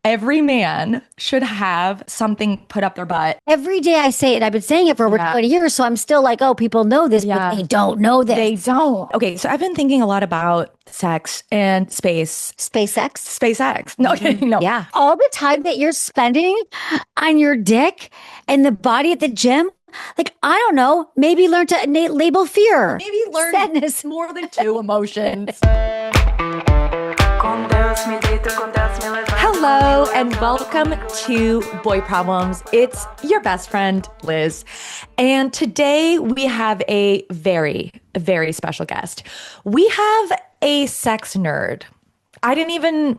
every man should have something put up their butt. Every day I say it. I've been saying it for over 20 years. So I'm still like, oh, people know this, but they don't know this. They don't. Okay, so I've been thinking a lot about sex and space. SpaceX? SpaceX. No, no. Yeah. All the time that you're spending on your dick and the body at the gym, like, I don't know, maybe learn to label fear. Maybe learn sadness. More than two emotions. Hello and welcome to Boy Problems. It's your best friend, Liz. And today we have a very, very special guest. We have a sex nerd. I didn't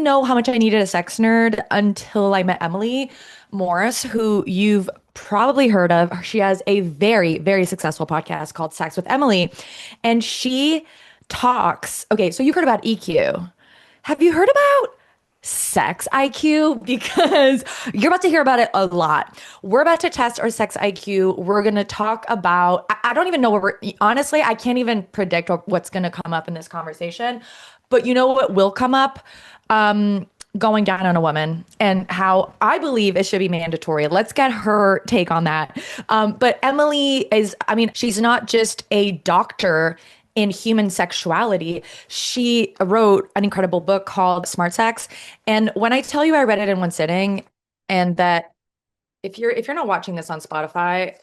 know how much I needed a sex nerd until I met Emily Morse, who you've probably heard of. She has a very, very successful podcast called Sex with Emily. And she talks. Okay, so you heard about EQ. Have you heard about sex IQ? Because you're about to hear about it a lot. We're about to test our sex IQ. We're going to talk about, I don't even know what honestly, I can't even predict what's going to come up in this conversation. But you know what will come up? Going down on a woman and how I believe it should be mandatory. Let's get her take on that. But Emily is, she's not just a doctor in human sexuality. She wrote an incredible book called Smart Sex. And when I tell you I read it in one sitting, and that if you're not watching this on Spotify,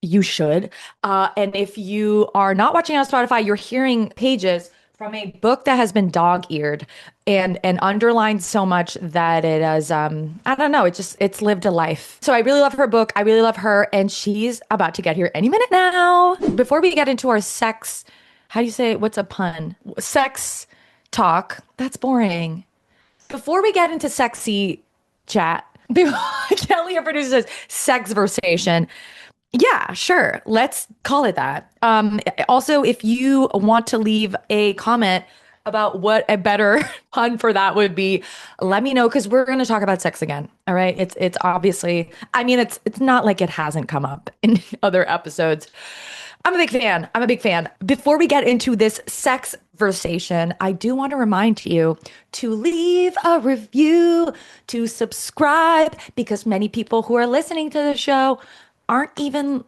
you should. And if you are not watching on Spotify, you're hearing pages from a book that has been dog-eared and underlined so much that it has, I don't know, it's lived a life. So I really love her book. I really love her. And she's about to get here any minute now. Before we get into our sex, how do you say, what's a pun? Sex talk. That's boring. Before we get into sexy chat, Kelly, our producer, says sex versation. Yeah, sure. Let's call it that. Also, if you want to leave a comment about what a better pun for that would be, let me know, because we're going to talk about sex again. All right. It's obviously, it's not like it hasn't come up in other episodes. I'm a big fan. Before we get into this sex versation, I do want to remind you to leave a review, to subscribe, because many people who are listening to the show aren't even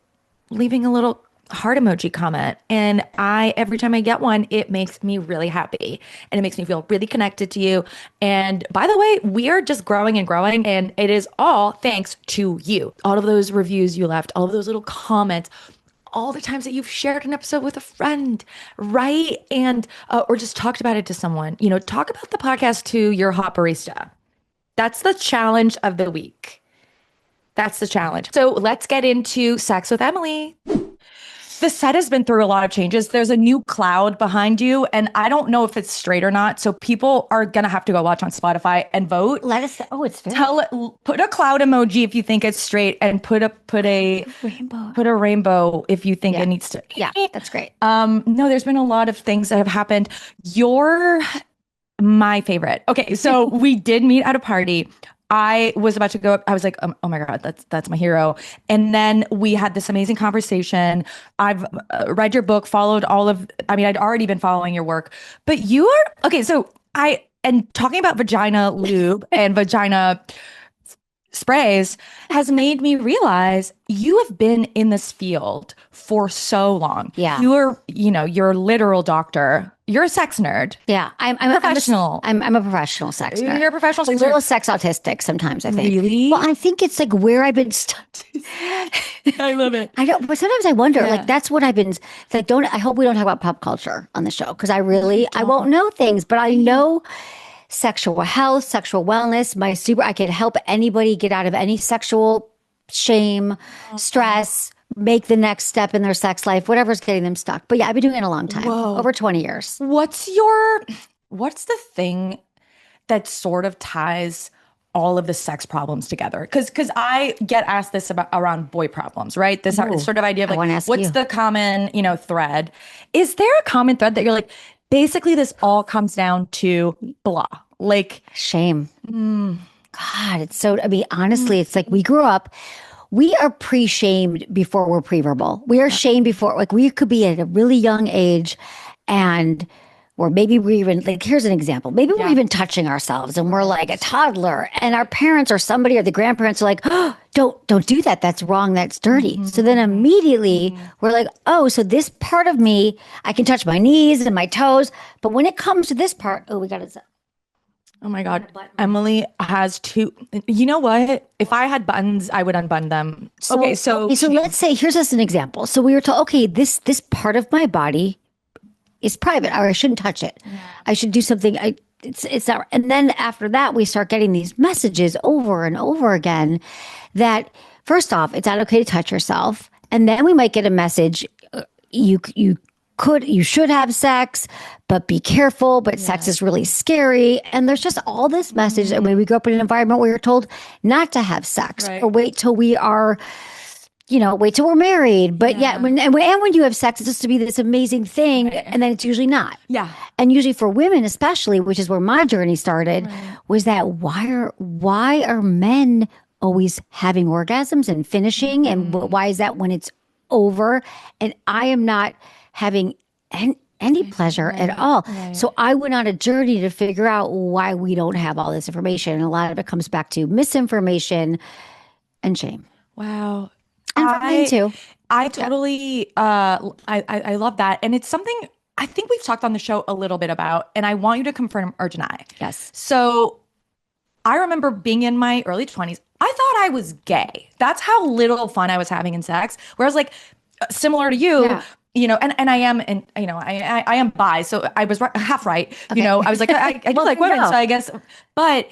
leaving a little heart emoji comment. And every time I get one, it makes me really happy. And it makes me feel really connected to you. And by the way, we are just growing and growing. And it is all thanks to you. All of those reviews you left, all of those little comments, all the times that you've shared an episode with a friend, right? And, or just talked about it to someone. Talk about the podcast to your hot barista. That's the challenge of the week. That's the challenge. So let's get into Sex with Emily. The set has been through a lot of changes. There's a new cloud behind you, and I don't know if it's straight or not. So people are going to have to go watch on Spotify and vote. Let us, it's very... Put a cloud emoji if you think it's straight, and put a rainbow if you think it needs to. Yeah, that's great. No, there's been a lot of things that have happened. You're my favorite. Okay, so we did meet at a party. I was about to go up. I was like, oh my God, that's my hero. And then we had this amazing conversation. I've read your book, followed I'd already been following your work, but you are, okay. So and talking about vagina lube and vagina sprays has made me realize you have been in this field for so long. Yeah. You're a literal doctor. You're a sex nerd. Yeah. I'm a professional. I'm a professional sex nerd. You're a professional sex nerd. A little sex autistic sometimes, I think. Really? Well, I think it's like where I've been stuck. I love it. I don't, but sometimes I wonder, like, that's what I've been, like, I hope we don't talk about pop culture on the show, because I won't know things, but I know sexual health, sexual wellness, I can help anybody get out of any sexual shame, stress, make the next step in their sex life, whatever's getting them stuck. But yeah, I've been doing it a long time, over 20 years. What's the thing that sort of ties all of the sex problems together? Because I get asked this around boy problems, right? This sort of idea of like, what's the common, thread? Is there a common thread that you're like, basically this all comes down to blah, like shame? God, it's so, honestly, it's like we are pre-shamed before we're pre-verbal. We are shamed before, like we could be at a really young age and or maybe we're even like, here's an example. Maybe we're even touching ourselves and we're like a toddler and our parents or somebody or the grandparents are like, oh, don't do that. That's wrong. That's dirty. So then immediately we're like, oh, so this part of me, I can touch my knees and my toes. But when it comes to this part, oh, we got to. Oh my God. Emily has two. You know what? If I had buttons, I would unbutton them. Okay, so let's say, here's just an example. So we were told, okay, this part of my body is private, or I shouldn't touch it. Yeah. I should do something. It's not. And then after that, we start getting these messages over and over again that first off, it's not okay to touch yourself. And then we might get a message, you should have sex, but be careful, but sex is really scary. And there's just all this message. I mean, we grew up in an environment where you're told not to have sex or wait till we are, wait till we're married. But when you have sex, it's just to be this amazing thing. And then it's usually not. Yeah. And usually for women, especially, which is where my journey started, was that why are men always having orgasms and finishing? And why is that when it's over? And I am not having any pleasure at all. So I went on a journey to figure out why we don't have all this information. And a lot of it comes back to misinformation and shame. Wow. And for men too. I totally, I love that. And it's something I think we've talked on the show a little bit about, and I want you to confirm or deny. Yes. So I remember being in my early 20s. I thought I was gay. That's how little fun I was having in sex. Whereas like, similar to you, and I am, and I am bi, so I was half right. Okay. I was like, I do like women, so I guess, but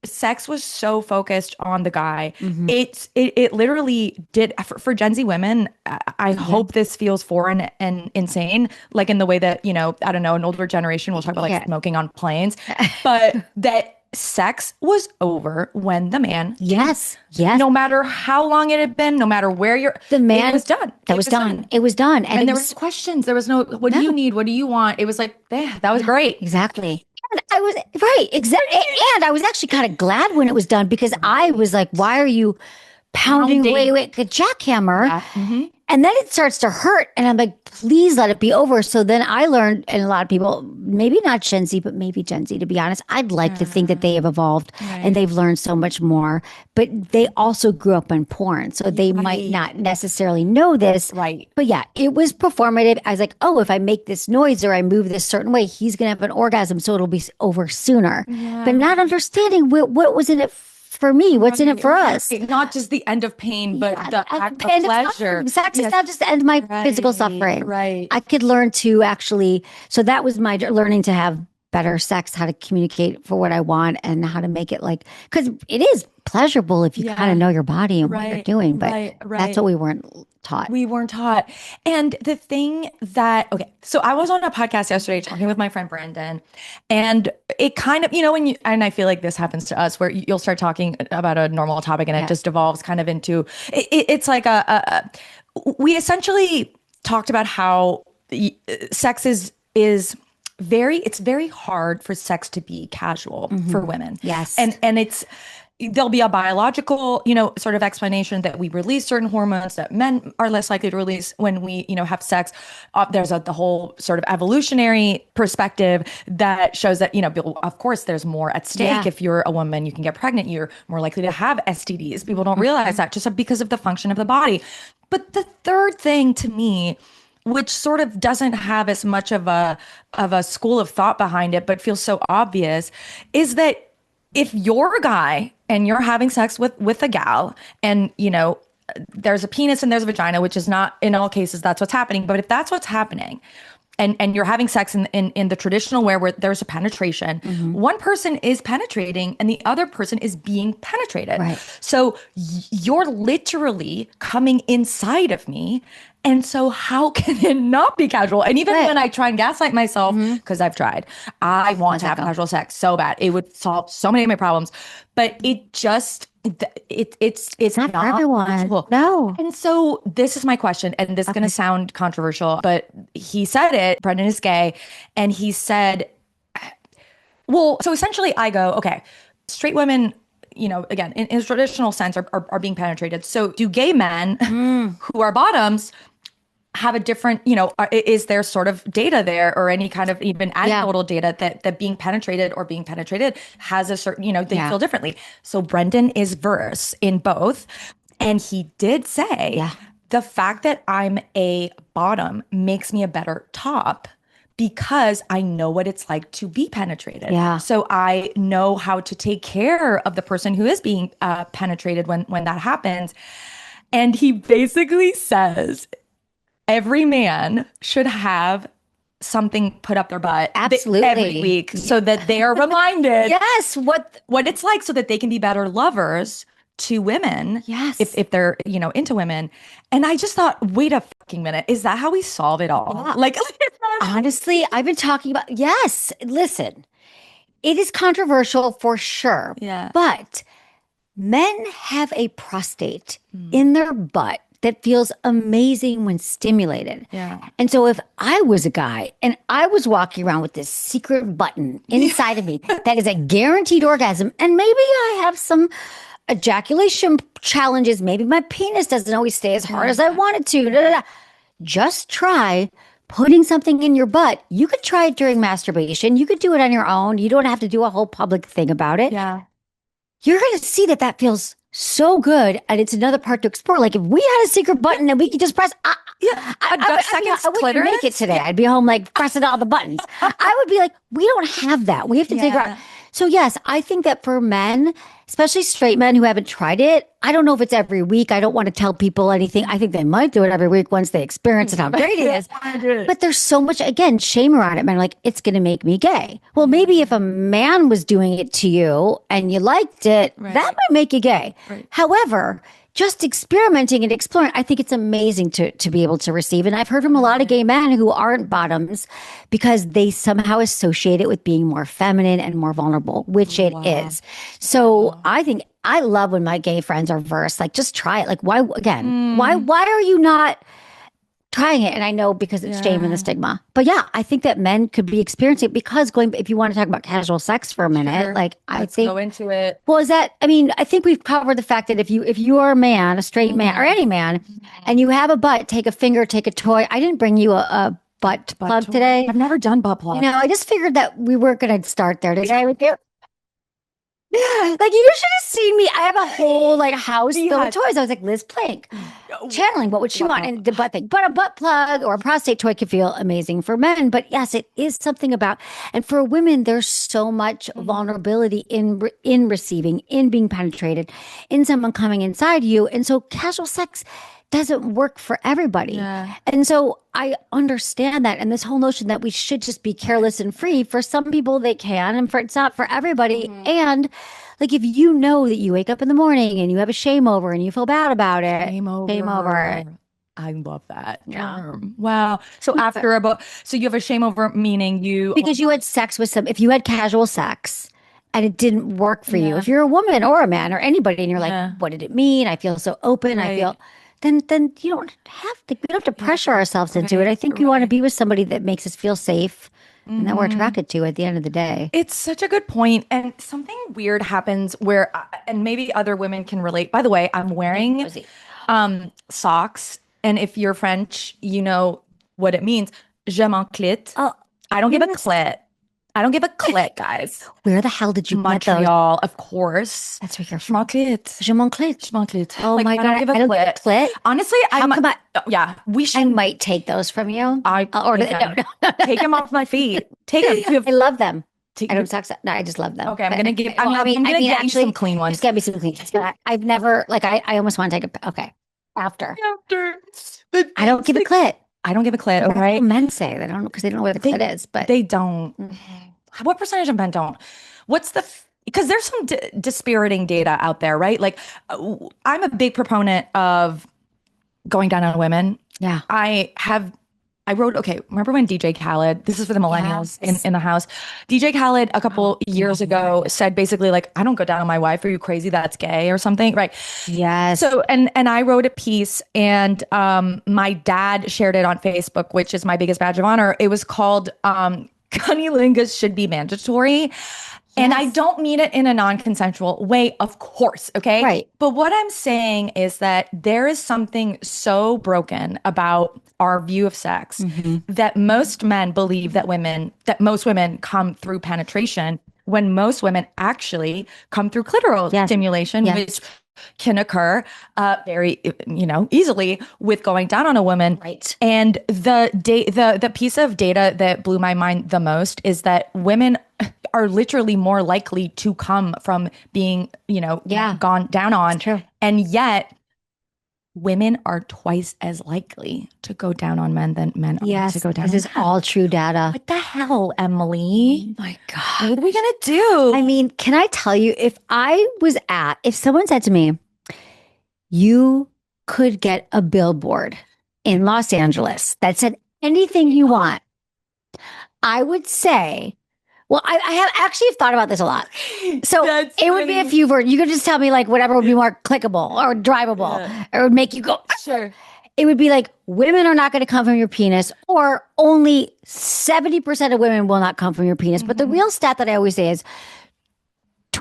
sex was so focused on the guy. Mm-hmm. It literally did for Gen Z women. I hope this feels foreign and insane, like in the way that, I don't know, an older generation will talk about like smoking on planes, but that sex was over when the man, yes, no matter how long it had been, no matter where the man, it was done. It was done. And there was questions. There was no, what do you need? What do you want? It was like, that was great. Exactly. And I was exactly. And I was actually kind of glad when it was done, because I was like, why are you pounding away with a jackhammer? Yeah. Mm-hmm. And then it starts to hurt. And I'm like, please let it be over. So then I learned, and a lot of people, maybe not Gen Z, but maybe Gen Z, to be honest, I'd like to think that they have evolved and they've learned so much more. But they also grew up in porn. So they might not necessarily know this. Right. But yeah, it was performative. I was like, oh, if I make this noise or I move this certain way, he's going to have an orgasm. So it'll be over sooner. Yeah. But not understanding what was in it for me, what's in it for us? Not just the end of pain, but the act of pleasure. Sex is not just the end of my physical suffering. Right. I could learn to actually, so that was my learning to have better sex, how to communicate for what I want and how to make it like, because it is pleasurable if you kind of know your body and what you're doing, but that's what we weren't taught. We weren't taught. And the thing that, so I was on a podcast yesterday talking with my friend Brandon, and it kind of, and I feel like this happens to us where you'll start talking about a normal topic and it just evolves kind of into, it's like we essentially talked about how sex is it's very hard for sex to be casual for women. Yes. And there'll be a biological, sort of explanation that we release certain hormones that men are less likely to release when we, have sex. There's the whole sort of evolutionary perspective that shows that, of course, there's more at stake. Yeah. If you're a woman, you can get pregnant. You're more likely to have STDs. People don't realize that just because of the function of the body. But the third thing to me, which sort of doesn't have as much of a school of thought behind it, but feels so obvious, is that if you're a guy and you're having sex with a gal and, there's a penis and there's a vagina, which is not in all cases, that's what's happening. But if that's what's happening and you're having sex in the traditional way where there's a penetration, one person is penetrating and the other person is being penetrated. Right. So you're literally coming inside of me. And so how can it not be casual? And even when I try and gaslight myself, because I've tried, I want to have casual sex so bad. It would solve so many of my problems. But it just, it's not for everyone. Possible. No. And so this is my question, and this is going to sound controversial, but he said it, Brendan is gay, and he said, well, so essentially I go, okay, straight women, again, in a traditional sense are being penetrated. So do gay men who are bottoms, have a different, is there sort of data there or any kind of even anecdotal data that being penetrated or being penetrated has a certain, they feel differently. So Brendan is verse in both. And he did say the fact that I'm a bottom makes me a better top because I know what it's like to be penetrated. Yeah. So I know how to take care of the person who is being penetrated when that happens. And he basically says every man should have something put up their butt every week so that they are reminded what it's like so that they can be better lovers to women if they're into women. And I just thought, wait a fucking minute, is that how we solve it all? Like honestly, I've been talking about listen, it is controversial for sure, but men have a prostate in their butt that feels amazing when stimulated. Yeah. And so if I was a guy and I was walking around with this secret button inside of me that is a guaranteed orgasm, and maybe I have some ejaculation challenges, maybe my penis doesn't always stay as hard as I want it to, just try putting something in your butt. You could try it during masturbation. You could do it on your own. You don't have to do a whole public thing about it. Yeah. You're going to see that feels so good, and it's another part to explore. Like if we had a secret button and we could just press, I wouldn't make it today. I'd be home like pressing all the buttons. I would be like, we don't have that. We have to figure out. So yes, I think that for men, especially straight men who haven't tried it, I don't know if it's every week. I don't want to tell people anything. I think they might do it every week once they experience it, how great it is. But there's so much, again, shame around it. Men are like, it's going to make me gay. Well, maybe if a man was doing it to you and you liked it, that might make you gay. Right. However, just experimenting and exploring, I think it's amazing to be able to receive. And I've heard from a lot of gay men who aren't bottoms because they somehow associate it with being more feminine and more vulnerable, which it is. So I think I love when my gay friends are verse. Like, just try it. Like, why are you not trying it? And I know because it's shame and the stigma. But yeah, I think that men could be experiencing it because if you want to talk about casual sex for a minute, let's go into it. Well, I think we've covered the fact that if you are a man, a straight man, or any man, and you have a butt, take a finger, take a toy. I didn't bring you a butt plug today. I've never done butt plug. I just figured that we were going to start there today with you. Like, you should have seen me. I have a whole house filled with toys. I was like, Liz Plank, channeling what would she want? And the butt thing. But a butt plug or a prostate toy could feel amazing for men. But yes, it is something about, and for women, there's so much vulnerability in receiving, in being penetrated, in someone coming inside you. And so casual sex doesn't work for everybody. Yeah. And so I understand that. And this whole notion that we should just be careless and free, for some people they can, and it's not for everybody. And like, if you know that you wake up in the morning and you have a shame over and you feel bad about it, shame over. I love that term. Yeah. Wow. So so you have a shame over, meaning because you had sex with if you had casual sex and it didn't work for you. If you're a woman or a man or anybody and you're like, what did it mean? I feel so open. I feel... Then you don't have to. We don't have to pressure ourselves into it. I think we want to be with somebody that makes us feel safe and that we're attracted to at the end of the day. It's such a good point. And something weird happens where, and maybe other women can relate. By the way, I'm wearing socks, and if you're French, you know what it means. Je m'enclite. Oh, I don't give a clit. I don't give a clit, guys. Where the hell did you get those? Montreal, of course. That's where you're Je m'enclite. Je m'enclite. Je m'enclite. Oh my God. I don't give a clit. Honestly, we should. I might take those from you. I'll order them. No. Take them off my feet. Take them. I love them. I don't suck. No, I just love them. Okay, I'm gonna get you some clean ones. Just get me some clean ones. I've never, I almost want to take after. I don't give a clit. I don't give a clit. Okay. Men say they don't because they don't know where the clit is, but they don't. What percentage of men don't? Because there's some dispiriting data out there, right? Like, I'm a big proponent of going down on women. Yeah. I wrote, remember when DJ Khaled, this is for the millennials in the house, DJ Khaled a couple years ago said basically like, I don't go down on my wife. Are you crazy? That's gay or something, right? Yes. So, and I wrote a piece, and my dad shared it on Facebook, which is my biggest badge of honor. It was called, Cunnilingus should be mandatory. And I don't mean it in a non-consensual way, of course, okay? Right. But what I'm saying is that there is something so broken about our view of sex that most men believe that most women come through penetration when most women actually come through clitoral stimulation, which can occur very, easily with going down on a woman. Right. And the piece of data that blew my mind the most is that women are literally more likely to come from being, gone down on. True. And yet women are twice as likely to go down on men than men are to go down on this is all true data. What the hell, Emily? Oh my God. What are we going to do? I mean, can I tell you, if someone said to me, you could get a billboard in Los Angeles that said anything you want, I would say, well, I have actually thought about this a lot. So it would be a few words. You could just tell me like whatever would be more clickable or drivable or would make you go, sure. It would be like, women are not going to come from your penis, or only 70% of women will not come from your penis. But the real stat that I always say is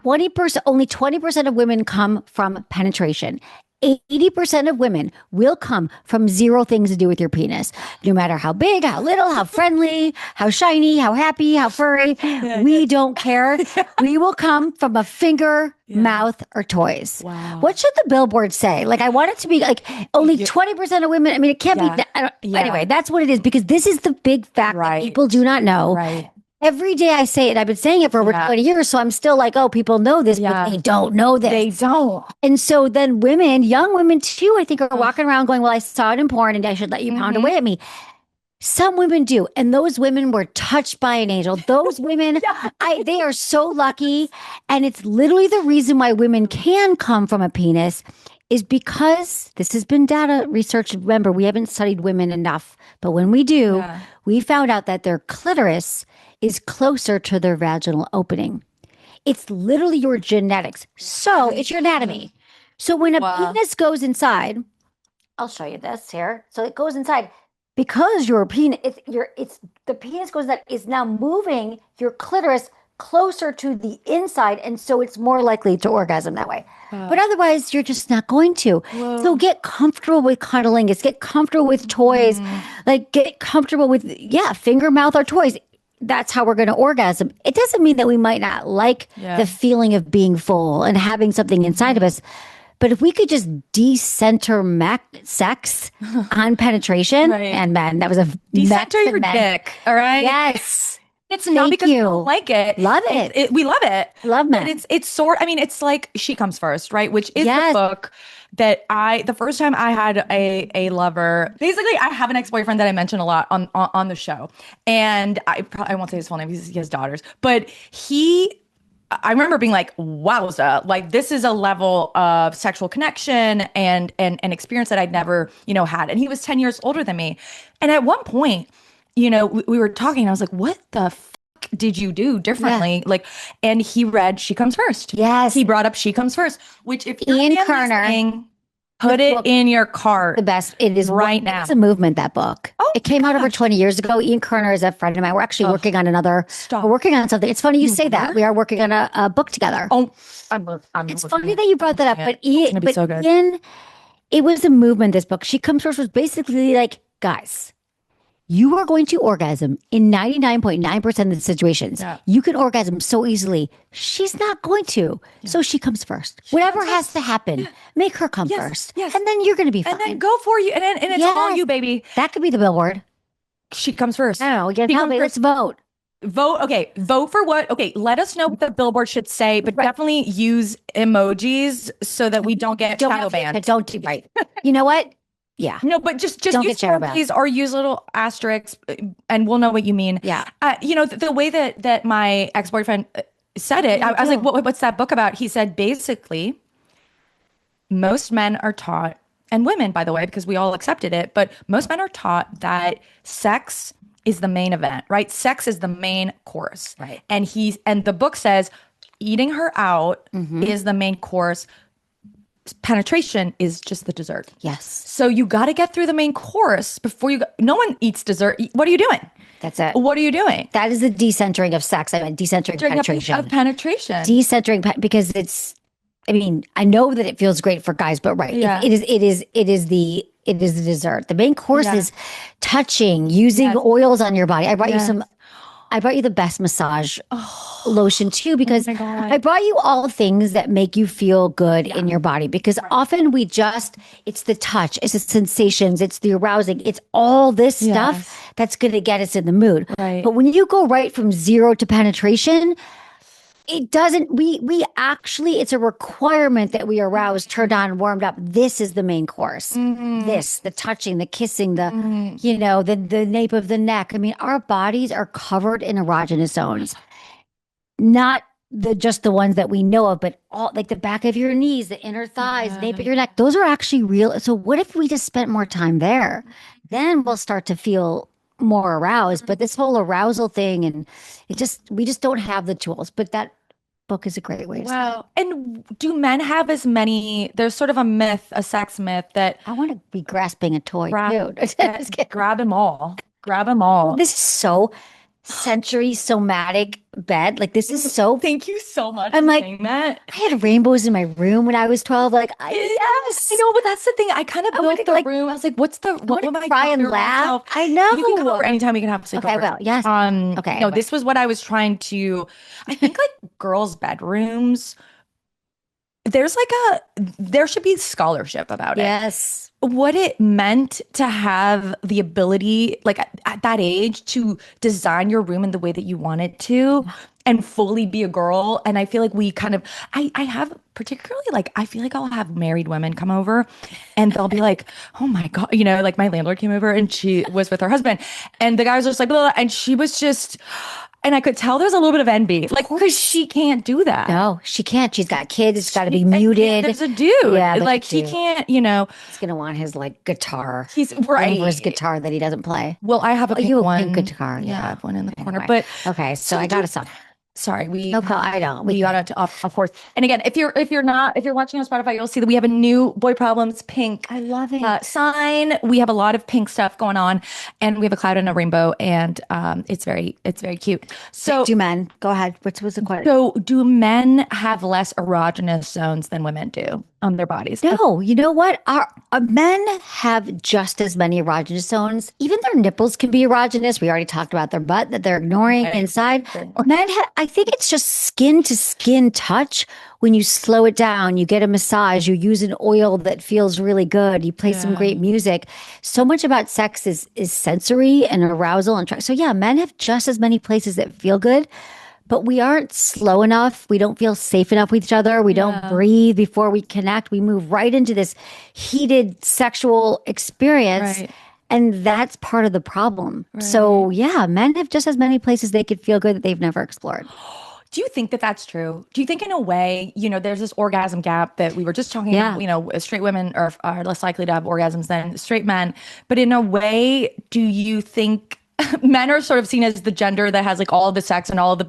only 20% of women come from penetration. 80% of women will come from zero things to do with your penis. No matter how big, how little, how friendly, how shiny, how happy, how furry. We don't care. We will come from a finger, mouth, or toys. Wow. What should the billboard say? Like, I want it to be like only 20% of women. I mean, it can't be. Anyway, that's what it is, because this is the big fact that people do not know. Right. Every day I say it, I've been saying it for over 20 years. So I'm still like, oh, people know this, but they don't know this. They don't. And so then young women too, I think, are walking around going, well, I saw it in porn and I should let you pound away at me. Some women do. And those women were touched by an angel. Those women, they are so lucky. And it's literally the reason why women can come from a penis is because this has been data research. Remember, we haven't studied women enough. But when we do, we found out that their clitoris is closer to their vaginal opening. It's literally your genetics. So it's your anatomy. So when a penis goes inside, I'll show you this here. So it goes inside because your penis, the penis goes that is now moving your clitoris closer to the inside, and so it's more likely to orgasm that way. But otherwise, you're just not going to. Whoa. So get comfortable with cuddling. Get comfortable with toys. Like get comfortable with finger, mouth, or toys. That's how we're going to orgasm. It doesn't mean that we might not like the feeling of being full and having something inside of us. But if we could just decenter sex on penetration, and men, that was a decenter your dick. All right. Yes. It's not because we don't like it. Love it. We love it. Love men. But it's like She Comes First, right? Which is the book that the first time I had a lover, basically I have an ex-boyfriend that I mention a lot on the show. And I won't say his full name because he has daughters, but I remember being like, wowza, like this is a level of sexual connection and experience that I'd never, had. And he was 10 years older than me. And at one point, we were talking and I was like, what the fuck did you do differently? And he read She Comes First. Yes. He brought up She Comes First, which if Ian Kerner, put it in your cart. The best. It is right now. It's a movement, that book. Oh, it came out over 20 years ago. Ian Kerner is a friend of mine. We're actually working on we're working on something. It's funny you say that. We are working on a book together. Oh, it's funny that you brought that up. But so good. Ian, it was a movement, this book. She Comes First was basically like, guys, you are going to orgasm in 99.9% of the situations. Yeah. You can orgasm so easily. She's not going to. Yeah. So she comes first. Whatever has to happen, make her come first. Yes. And then you're going to be fine. And then go for you. And it's all you, baby. That could be the billboard. She comes first. No, let's vote. Vote. Okay. Vote for what? Okay. Let us know what the billboard should say, but definitely use emojis so that we don't get shadow banned. Don't do right. You know what? Yeah. No, but just use emojis or use little asterisks and we'll know what you mean. Yeah. The way that my ex-boyfriend said it, I was like, what's that book about? He said, basically, most men are taught, and women, by the way, because we all accepted it, but most men are taught that sex is the main event, right? Sex is the main course. Right. And the book says eating her out is the main course. Penetration is just the dessert. Yes. So you got to get through the main course before no one eats dessert. What are you doing? That's it. What are you doing? That is the decentering of sex. I mean, decentering penetration. Of penetration. Decentering because I mean, I know that it feels great for guys, but right. Yeah. It is the dessert. The main course Yeah. is touching, using oils on your body. I brought you the best massage lotion too, because my God. I brought you all things that make you feel good in your body. Because often it's the touch, it's the sensations, it's the arousing, it's all this stuff that's going to get us in the mood. Right. But when you go right from 0 to penetration, it doesn't, we actually, it's a requirement that we arouse, turned on, warmed up. This is the main course. The touching, the kissing, the nape of the neck. I mean, our bodies are covered in erogenous zones. Not just the ones that we know of, but all like the back of your knees, the inner thighs, nape of your neck. Those are actually real. So what if we just spent more time there? Then we'll start to feel more aroused. But this whole arousal thing, and we just don't have the tools. But that book is a great way to start. Wow. And do men have as many? There's sort of a myth, a sex myth that I want to be grasping a toy too. grab them all. Grab them all. This is so sensory somatic bed. Like this is so. Thank you so much I'm for like, saying that. I had rainbows in my room when I was 12. Like, Yes, I know, but that's the thing. I kind of built the room. I was like, what am I cry and talking laugh? myself? I know. You can come over anytime. We can have a sleepover. Okay, well, yes. Okay. No, this was what I was trying to. I think like girls' bedrooms. There should be scholarship about it. Yes. What it meant to have the ability, like at that age, to design your room in the way that you wanted to and fully be a girl. And I feel like I have particularly like, I feel like I'll have married women come over and they'll be like, oh my God, like my landlord came over and she was with her husband and the guy was just like, blah, blah, and she was just, and I could tell there's a little bit of envy, like, because she can't do that. No, she can't. She's got kids. It's got to be muted. There's a dude. Yeah, like he can't, He's going to want his like guitar. He's right. His guitar that he doesn't play. Well, I have a pink one. Pink guitar. Yeah, I have one in the corner. Anyway. But okay, so I got a song. Sorry, I don't. We got it off course. And again, if you're watching on Spotify, you'll see that we have a new Boy Problems pink. I love it. Sign. We have a lot of pink stuff going on, and we have a cloud and a rainbow, and it's very cute. So do men? Go ahead. What's the question? So do men have less erogenous zones than women do on their bodies? No, you know what? Our men have just as many erogenous zones. Even their nipples can be erogenous. We already talked about their butt that they're ignoring inside. Men I think it's just skin to skin touch. When you slow it down, you get a massage, you use an oil that feels really good, you play some great music. So much about sex is sensory and arousal and so yeah, men have just as many places that feel good. But we aren't slow enough. We don't feel safe enough with each other. We don't breathe before we connect. We move right into this heated sexual experience. Right. And that's part of the problem. Right. So yeah, men have just as many places they could feel good that they've never explored. Do you think that that's true? Do you think in a way, there's this orgasm gap that we were just talking about, straight women are less likely to have orgasms than straight men. But in a way, do you think men are sort of seen as the gender that has like all of the sex and all of the,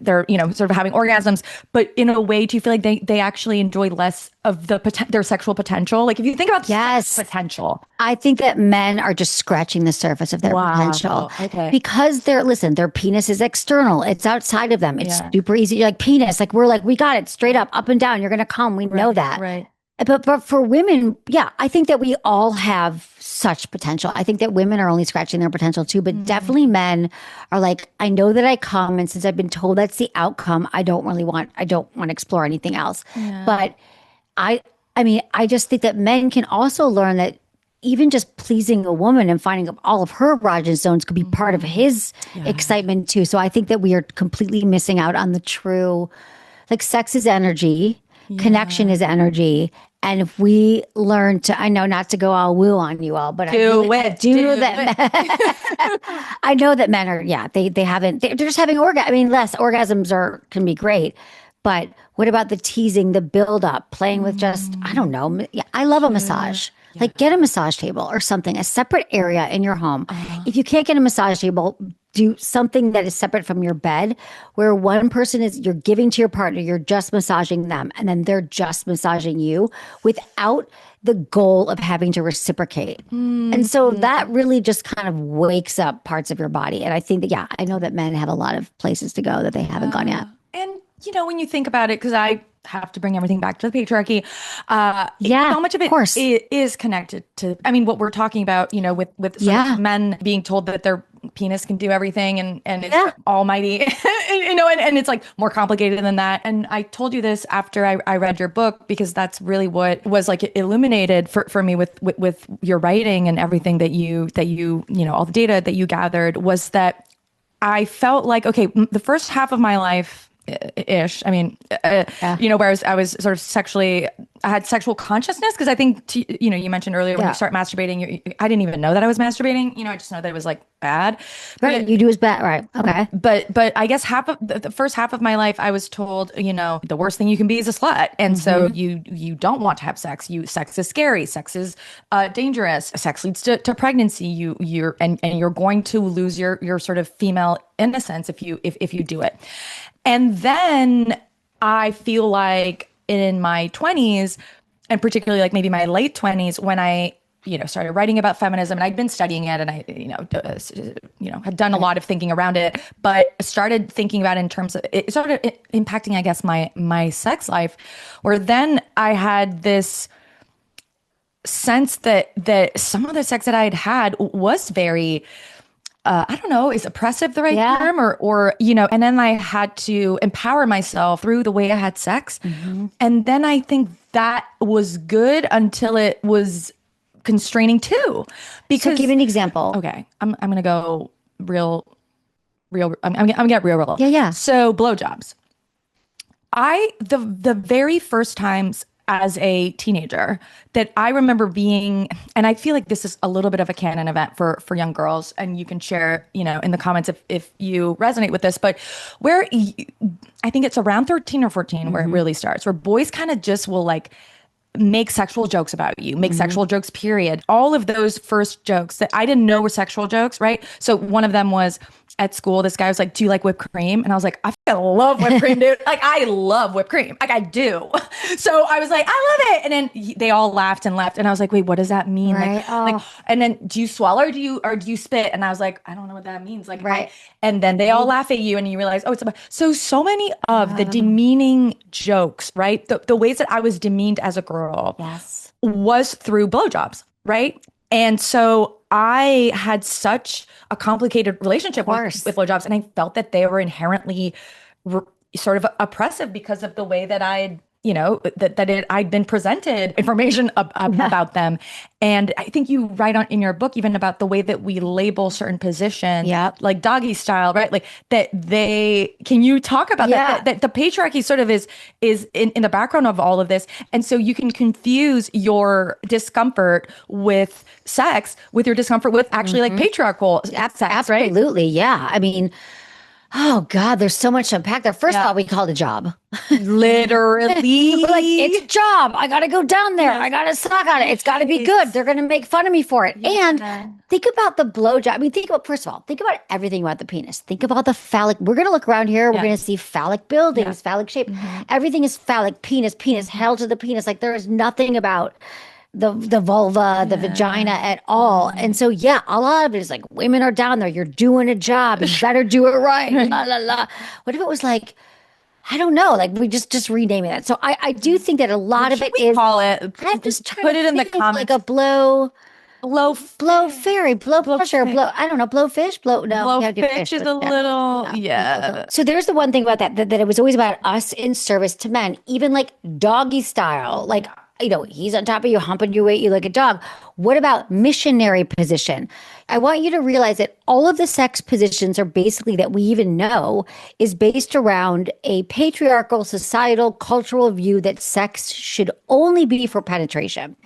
they're, sort of having orgasms. But in a way, do you feel like they actually enjoy less of their sexual potential? Like if you think about sex potential. I think that men are just scratching the surface of their potential. Okay. Because their penis is external. It's outside of them. It's super easy. Like penis, like we're like, we got it straight up and down. You're going to come. We know that. Right. But for women, I think that we all have such potential. I think that women are only scratching their potential too, but definitely men are like, I know that I come, and since I've been told that's the outcome, I don't want to explore anything else. Yeah. But I mean, I just think that men can also learn that even just pleasing a woman and finding all of her erogenous zones could be part of his excitement too. So I think that we are completely missing out on the true, like sex is energy. Connection is energy. And if we learn to, I know not to go all woo on you all, but do that. I know that men are, they're just having less orgasms can be great. But what about the teasing, the build up, playing with just, I don't know. Yeah, I love a massage. Like get a massage table or something, a separate area in your home. If you can't get a massage table, do something that is separate from your bed, where one person is, you're giving to your partner, you're just massaging them, and then they're just massaging you without the goal of having to reciprocate. And so that really just kind of wakes up parts of your body. And I think that, yeah, I know that men have a lot of places to go that they haven't gone yet. And, when you think about it, because I have to bring everything back to the patriarchy, so much of it is connected to, what we're talking about, with sort of men being told that their penis can do everything and it's almighty, and it's like more complicated than that. And I told you this after I read your book, because that's really what was like illuminated for me with your writing and everything that you all the data that you gathered, was that I felt like, okay, the first half of my life ish. Whereas I was sort of I had sexual consciousness, because I think, you mentioned earlier when you start masturbating, I didn't even know that I was masturbating. I just know that it was like bad. Right, you do is bad, right? Okay. But I guess half of the first half of my life, I was told, the worst thing you can be is a slut, and so you don't want to have sex. Sex is scary. Sex is dangerous. Sex leads to pregnancy. You're going to lose your sort of female innocence if you do it. And then I feel like in my 20s, and particularly like maybe my late 20s, when I, started writing about feminism, and I'd been studying it, and I, had done a lot of thinking around it, but started thinking about it in terms of, it started impacting, I guess, my sex life, where then I had this sense that some of the sex that I had was very, I don't know, is oppressive the right term, or and then I had to empower myself through the way I had sex. And then I think that was good until it was constraining too. Because, so give an example. Okay, I'm gonna go real. I'm gonna get real. Yeah. So blowjobs. The very first times as a teenager that I remember being, and I feel like this is a little bit of a canon event for young girls, and you can share, in the comments if you resonate with this, but where I think it's around 13 or 14 where it really starts, where boys kind of just will like make sexual jokes about you, make sexual jokes, period. All of those first jokes that I didn't know were sexual jokes, right? So one of them was at school, this guy was like, do you like whipped cream? And I was like, I fucking love whipped cream, dude. Like, I love whipped cream. Like, I do. So I was like, I love it. And then they all laughed and left. And I was like, wait, what does that mean? Right. Like, and then do you swallow or do you spit? And I was like, I don't know what that means. Like, right. And then they all laugh at you and you realize, oh, it's about, so many of the demeaning jokes, right? The ways that I was demeaned as a girl was through blowjobs, right? And so I had such a complicated relationship with blowjobs, and I felt that they were inherently sort of oppressive because of the way that I'd been presented information about them. And I think you write in your book even about the way that we label certain positions, like doggy style, right? Like can you talk about that the patriarchy sort of is in the background of all of this. And so you can confuse your discomfort with sex with your discomfort with actually like patriarchal sex, right? Absolutely. Yeah. I mean, oh God, there's so much to unpack there. First of all, we call it a job. Literally. We're like, it's a job. I got to go down there. I got to suck on it. It's got to be good. They're going to make fun of me for it. And think about the blowjob. I mean, first of all, think about everything about the penis. Think about the phallic. We're going to look around here. We're going to see phallic buildings, phallic shape. Everything is phallic, penis, held to the penis. Like there is nothing about the vulva, the vagina at all. And so, a lot of it is like, women are down there. You're doing a job. You better do it right. La, la, la. What if it was like, I don't know, like we just renaming it. So I do think that a lot of it is. Call it. I'm just trying put it in the comments. Like a blow fairy, blow pressure, I don't know, blow fish, blow fish is a little, So there's the one thing about that it was always about us in service to men, even like doggy style, like, he's on top of you, humping you, weight you like a dog. What about missionary position? I want you to realize that all of the sex positions are basically that we even know is based around a patriarchal, societal, cultural view that sex should only be for penetration.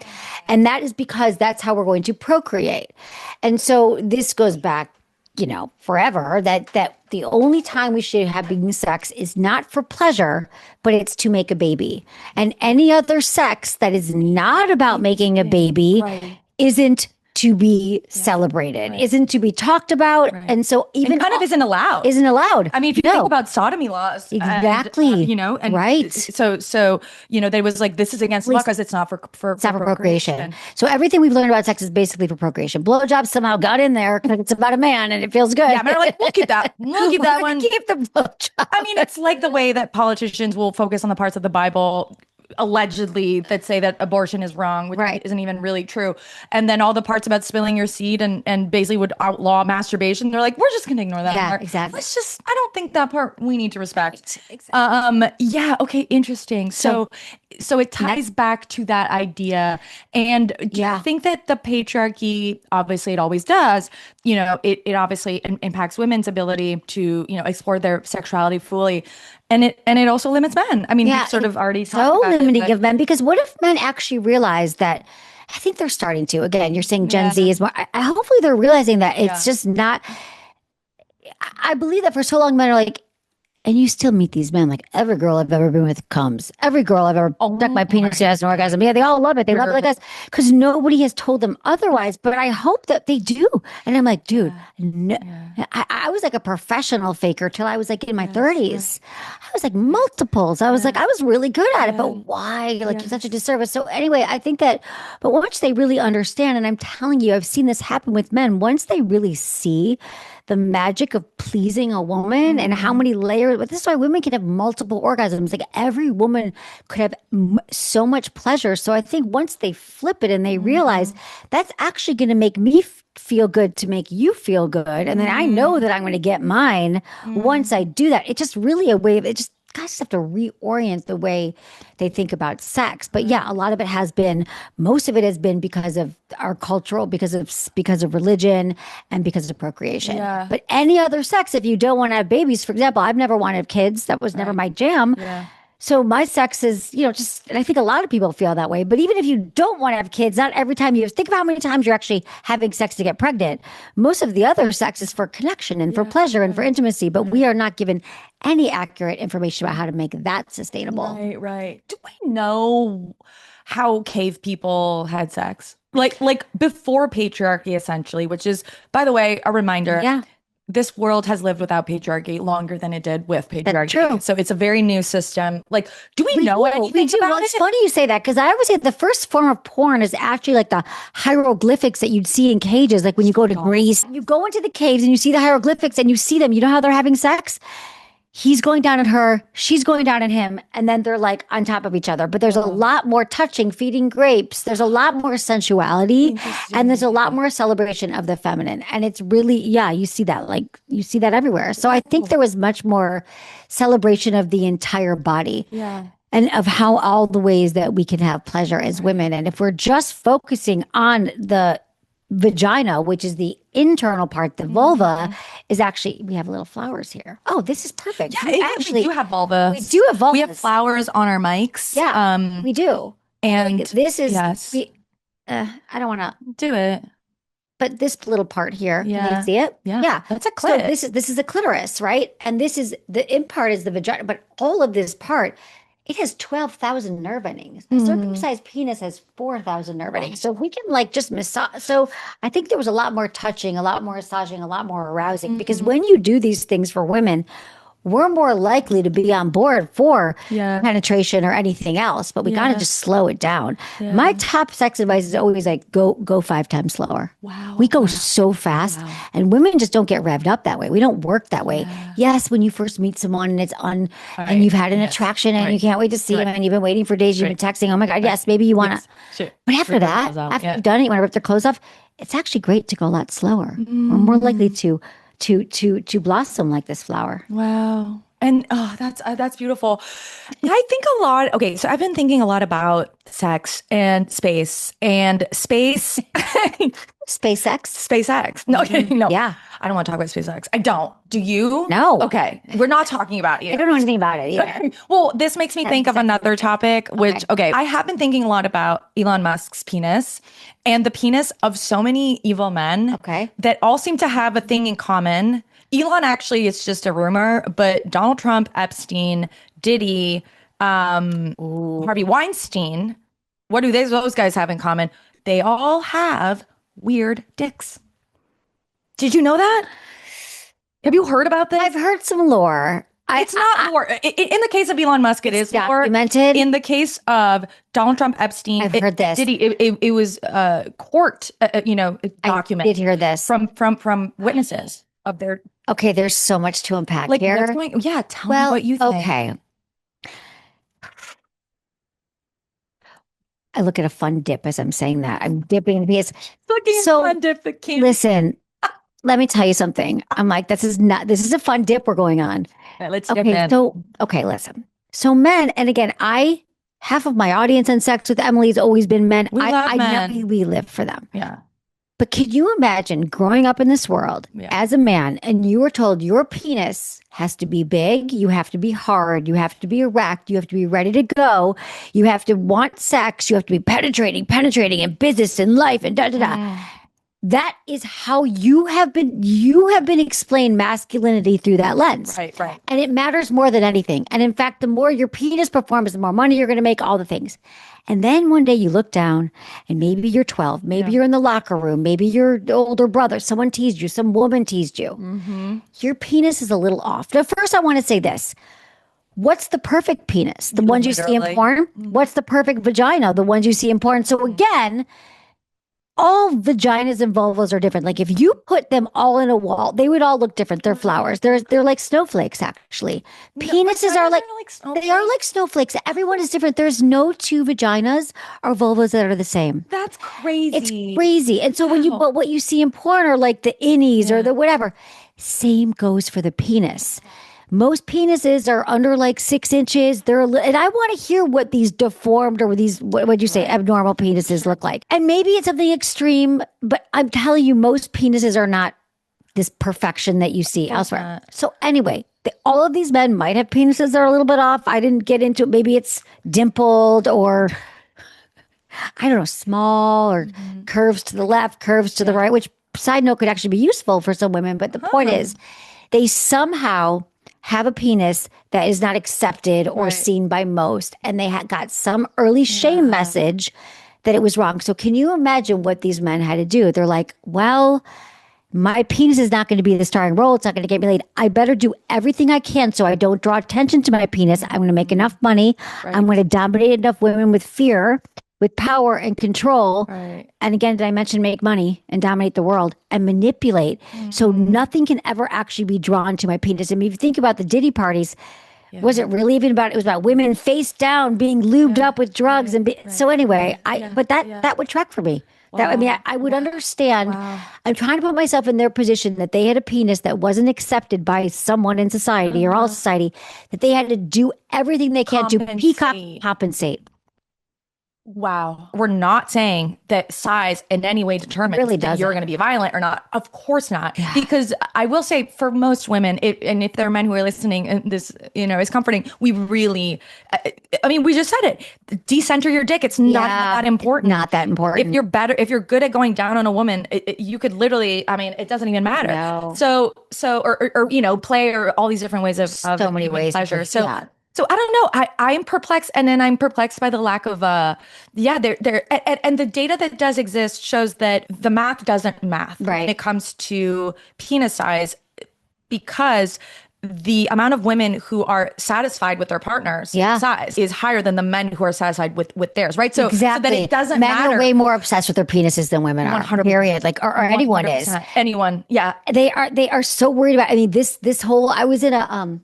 And that is because that's how we're going to procreate. And so this goes back forever, that the only time we should have having sex is not for pleasure, but it's to make a baby. And any other sex that is not about making a baby isn't to be celebrated, isn't to be talked about. And so even kind of isn't allowed. Isn't allowed. I mean, if you think about sodomy laws, exactly, and right. So, they was like, this is against the law because it's not for procreation. So everything we've learned about sex is basically for procreation. Blowjobs somehow got in there because it's about a man and it feels good. Yeah, men are like, we'll keep that. We'll keep that one. Keep the blowjob. I mean, it's like the way that politicians will focus on the parts of the Bible allegedly that say that abortion is wrong, which isn't even really true. And then all the parts about spilling your seed and basically would outlaw masturbation. They're like, we're just going to ignore that part. Exactly. Let's just, I don't think that part we need to respect. Exactly. Yeah. Okay. Interesting. So it ties back to that idea. And do you think that the patriarchy, obviously it always does, it obviously impacts women's ability to, explore their sexuality fully. And it also limits men. I mean, we've sort of already talked about limiting of men, because what if men actually realize that? I think they're starting to. Again, you're saying Gen Z is more. Hopefully, they're realizing that it's just not. I believe that for so long, men are like, and you still meet these men. Like every girl I've ever been with comes. Every girl I've ever stuck my penis in has an orgasm. Yeah, they all love it. They love it like us because nobody has told them otherwise. But I hope that they do. And I'm like, dude, no. I was like a professional faker till I was like in my 30s. I was like multiples. I was like, I was really good at it. But why? Like, it's such a disservice. So anyway, I think that, but once they really understand, and I'm telling you, I've seen this happen with men, once they really see the magic of pleasing a woman and how many layers. But this is why women can have multiple orgasms. Like every woman could have so much pleasure. So I think once they flip it and they realize that's actually going to make me feel good to make you feel good. And then I know that I'm going to get mine once I do that. It's just really a way of it. Just guys have to reorient the way they think about sex. But yeah, a lot of it has been, most of it has been because of our cultural, because of religion and because of procreation. Yeah. But any other sex, if you don't want to have babies, for example, I've never wanted kids. That was never my jam. Yeah. So my sex is, just, and I think a lot of people feel that way. But even if you don't want to have kids, not every time think of how many times you're actually having sex to get pregnant. Most of the other sex is for connection and for pleasure and for intimacy. But we are not given any accurate information about how to make that sustainable. Right. Do we know how cave people had sex? Like before patriarchy, essentially, which is, by the way, a reminder. Yeah. This world has lived without patriarchy longer than it did with patriarchy. That's true. So it's a very new system. Like, do we know anything about well, it's funny you say that, because I always say the first form of porn is actually like the hieroglyphics that you'd see in cages. Like when you go to Greece, you go into the caves and you see the hieroglyphics and you see them. You know how they're having sex? He's going down at her, she's going down at him, and then they're like on top of each other. But there's a lot more touching, feeding grapes. There's a lot more sensuality, and there's a lot more celebration of the feminine. And it's really, you see that, you see that everywhere. So I think there was much more celebration of the entire body. Yeah. And of how all the ways that we can have pleasure as women. And if we're just focusing on the vagina, which is the internal part, the vulva, is actually, we have little flowers here. Oh, this is perfect. Yeah, we do have vulva. We do have vulvas. We have flowers on our mics. Yeah, we do. And this is, I don't want to do it. But this little part here, can you see it? Yeah. That's a clit. So this is a clitoris, right? And this is, the in part is the vagina, but all of this part, it has 12,000 nerve endings. A circumcised penis has 4,000 nerve endings. So we can just massage. So I think there was a lot more touching, a lot more massaging, a lot more arousing. Because when you do these things for women, we're more likely to be on board for penetration or anything else, but we got to just slow it down. Yeah. My top sex advice is always go 5 times slower. Wow. We go so fast, and women just don't get revved up that way. We don't work that way. Yes, when you first meet someone and it's and you've had an attraction and you can't wait to see them and you've been waiting for days, you've been texting, oh my God, yes, maybe you want to. Sure. But after that, after you've done it, you want to rip their clothes off, it's actually great to go a lot slower. We're more likely to blossom like this flower. Wow. And that's beautiful. I think a lot. Okay, so I've been thinking a lot about sex and space SpaceX. SpaceX. No, no. Yeah. I don't want to talk about SpaceX. I don't. Do you? No. Okay. We're not talking about it. I don't know anything about it either. Well, this makes me think of another topic, which, I have been thinking a lot about Elon Musk's penis and the penis of so many evil men that all seem to have a thing in common. Elon, actually, it's just a rumor, but Donald Trump, Epstein, Diddy, Harvey Weinstein, what do those guys have in common? They all have weird dicks. Did you know that? Have you heard about this? I've heard some lore. It's not lore. In the case of Elon Musk, it is lore. Documented. In the case of Donald Trump Epstein, I've heard this. It was court, document. I did hear this from witnesses of their. Okay, there's so much to unpack here. What's going? Yeah, tell me what you think. Okay. I look at a fun dip as I'm saying that. I'm dipping in peace. Looking at fun dip that came. Listen, let me tell you something. I'm like, this is a fun dip we're going on. Right, let's dip in. Listen. So men, and again, half of my audience on Sex with Emily has always been men. I men. We live for them. Yeah. But can you imagine growing up in this world as a man and you were told your penis has to be big, you have to be hard, you have to be erect, you have to be ready to go, you have to want sex, you have to be penetrating in business and life and da-da-da. That is how you have been explained masculinity through that lens. Right. And it matters more than anything. And in fact, the more your penis performs, the more money you're going to make, all the things. And then one day you look down and maybe you're 12, maybe you're in the locker room, maybe your older brother, someone teased you, some woman teased you. Mm-hmm. Your penis is a little off. Now, first I want to say this. What's the perfect penis? The ones you see in porn? What's the perfect vagina? The ones you see in porn. So again, all vaginas and vulvas are different. Like if you put them all in a wall, they would all look different. They're flowers. They're like snowflakes, actually. Penises are like snowflakes. They are like snowflakes. Everyone is different. There's no two vaginas or vulvas that are the same. That's crazy. It's crazy. And so but what you see in porn are like the innies or the whatever. Same goes for the penis. Most penises are under like 6 inches. And I want to hear what these deformed or these, what would you say, abnormal penises look like. And maybe it's something extreme, but I'm telling you, most penises are not this perfection that you see elsewhere. So anyway, all of these men might have penises that are a little bit off. I didn't get into it. Maybe it's dimpled or, I don't know, small or curves to the left, curves to the right, which side note could actually be useful for some women. But the point is, they somehow have a penis that is not accepted or seen by most, and they got some early shame message that it was wrong. So can you imagine what these men had to do? They're like, well, my penis is not going to be the starring role. It's not going to get me laid. I better do everything I can so I don't draw attention to my penis. I'm going to make enough money. I'm going to dominate enough women with fear, with power and control. And again, did I mention make money and dominate the world and manipulate? So nothing can ever actually be drawn to my penis. I mean, if you think about the Diddy parties, was it really even about, it was about women face down being lubed up with drugs. So anyway, but that would track for me. That, I would understand. I'm trying to put myself in their position that they had a penis that wasn't accepted by someone in society or all society, that they had to do everything they can to peacock compensate. Wow. We're not saying that size in any way determines that you're going to be violent or not. Of course not. Yeah. Because I will say for most women, and if there are men who are listening and this, is comforting, we really, we just said it. Decenter your dick. It's not that important. Not that important. If you're good at going down on a woman, you could literally, it doesn't even matter. No. So, play or all these different ways of so many ways pleasure. So I don't know. I'm perplexed, and then I'm perplexed by the lack of and the data that does exist shows that the math doesn't math when it comes to penis size, because the amount of women who are satisfied with their partner's size is higher than the men who are satisfied with theirs, right? So, exactly. So that it doesn't men matter. are way more obsessed with their penises than women are. 100%. Period. Like, or anyone is. Anyone, yeah. They are so worried about. This whole. I was in a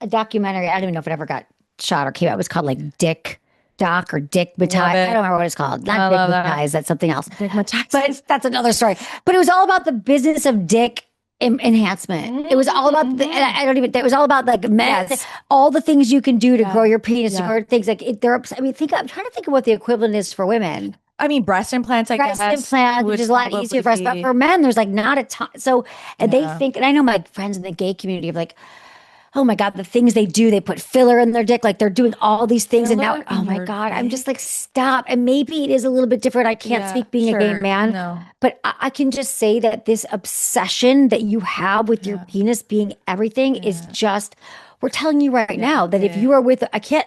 documentary. I don't even know if it ever got shot or came out. It was called like Dick Doc or Dick Matai. I don't remember what it's called. Not Dick Matai. That's something else. But that's another story. But it was all about the business of dick enhancement. It was all about it was all about like all the things you can do to grow your penis, to grow things like I'm trying to think of what the equivalent is for women. Breast implants, breast implants, which is a lot easier for us. But for men, there's like not a ton. So, and they think, and I know my friends in the gay community are like, oh my God, the things they do, they put filler in their dick, like they're doing all these things. And now, oh my God, I'm just like, stop. And maybe it is a little bit different. I can't speak being a gay man, but I can just say that this obsession that you have with your penis being everything is just, we're telling you right now that if you are with, I can't,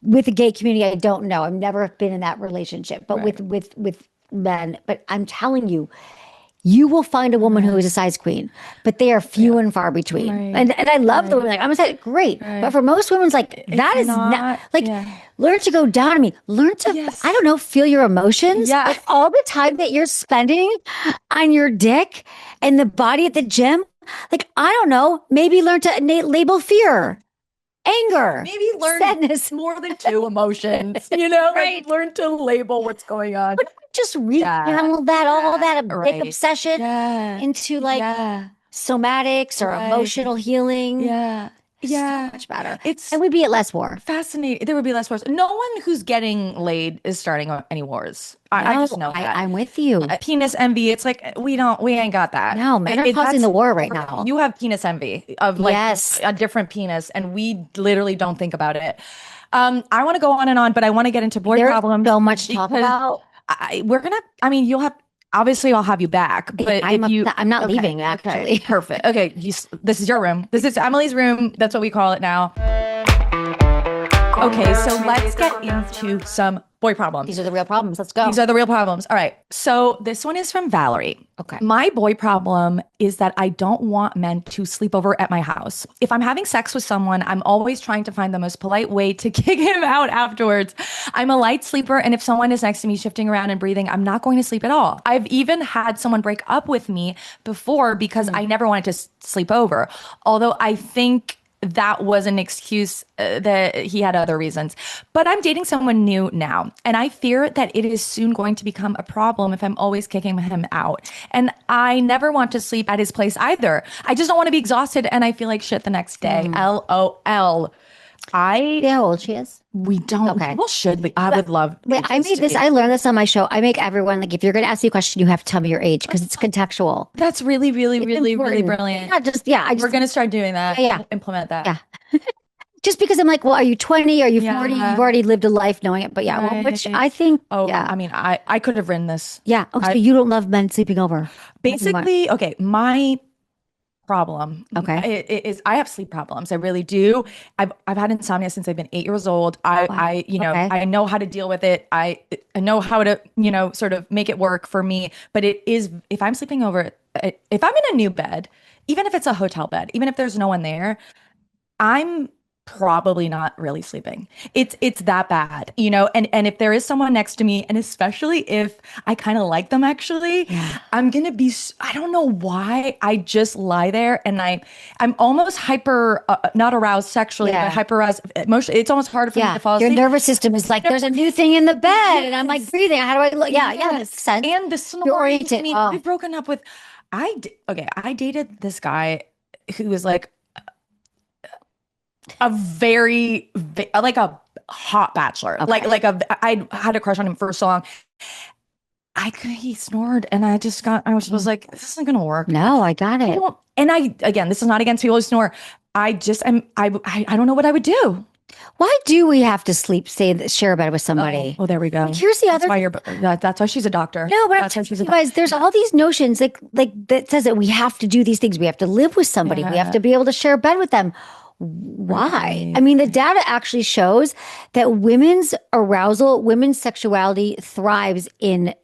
with the gay community, I don't know. I've never been in that relationship, but with men, but I'm telling you, you will find a woman who is a size queen, but they are few and far between. Right. And I love the women like, I'm a size, great. But for most women, it's like, that It's is not, like, yeah. learn to go down on me. Learn to, Yes. I don't know, feel your emotions. Yeah. Like all the time that you're spending on your dick and the body at the gym, like, I don't know, maybe learn to label fear, anger, Maybe learn sadness. more than two emotions, you know, Right. like learn to label what's going on. Just rechannel that, all that dick Right. obsession Yeah. into like Yeah. somatics or Right. emotional healing. Yeah. Yeah. So much better. It's And we'd be at less war. fascinating. There would be less wars. No one who's getting laid is starting any wars. I just know that. I'm with you. Penis envy. It's like we ain't got that. No, men are causing the war right now. You have penis envy of like Yes. a different penis, and we literally don't think about it. I want to go on and on, but I want to get into boy There's problems. so much to talk because about. we're gonna. I mean, you'll have. Obviously, I'll have you back, but I'm not okay, leaving, actually. okay, perfect. Okay, this is your room. This is Emily's room. That's what we call it now. Okay, so let's get into some boy problems. These are the real problems. Let's go. These are the real problems. All right. So this one is from Valerie. Okay. My boy problem is that I don't want men to sleep over at my house. If I'm having sex with someone, I'm always trying to find the most polite way to kick him out afterwards. I'm a light sleeper, and if someone is next to me shifting around and breathing, I'm not going to sleep at all. I've even had someone break up with me before because I never wanted to sleep over. Although I think that was an excuse that he had other reasons. But I'm dating someone new now, and I fear that it is soon going to become a problem if I'm always kicking him out. And I never want to sleep at his place either. I just don't want to be exhausted, and I feel like shit the next day. LOL. See how old she is? We don't. Okay. Well, should we? I would love. Wait, I made this. I learned this on my show. I make everyone like, if you're going to ask me a question, you have to tell me your age because it's contextual. That's really, really, really, really important. brilliant. Not just, yeah. We're gonna start doing that. Yeah. Implement that. Yeah. Just because I'm like, well, are you 20? Are you 40? Yeah. You've already lived a life knowing it. But yeah, well, which Right. I think, Oh, yeah. I mean, I could have written this. Yeah. Oh, so you don't love men sleeping over. Basically, okay, my problem Okay. I have sleep problems. I really do. I've had insomnia since I've been 8 years old. I Okay. I know how to deal with it. I know how to, sort of make it work for me. But it is, if I'm sleeping over, if I'm in a new bed, even if it's a hotel bed, even if there's no one there, I'm probably not really sleeping. It's that bad, and if there is someone next to me, and especially if I kind of like them, actually, I'm gonna be, I don't know why, I just lie there and I'm almost hyper, not aroused sexually, but hyper aroused emotionally. It's almost harder for me to fall Your asleep. nervous system is like, there's a new thing in the bed. And I'm like breathing. How do I look? Yeah. Yeah. That makes sense. And the snoring. You're oriented. I mean, I've broken up with, I dated this guy who was like a very, like a hot bachelor. Okay. I had a crush on him for so long. He snored, and I was like, this isn't gonna work. No, I got it. Again, this is not against people who snore. I don't know what I would do. Why do we have to share a bed with somebody? Oh, there we go. Here's the other. That's why she's a doctor. No, but that's why she's a you guys, there's all these notions like that says that we have to do these things. We have to live with somebody. We have to be able to share a bed with them. Why? Right. I mean, the data actually shows that women's arousal, women's sexuality thrives in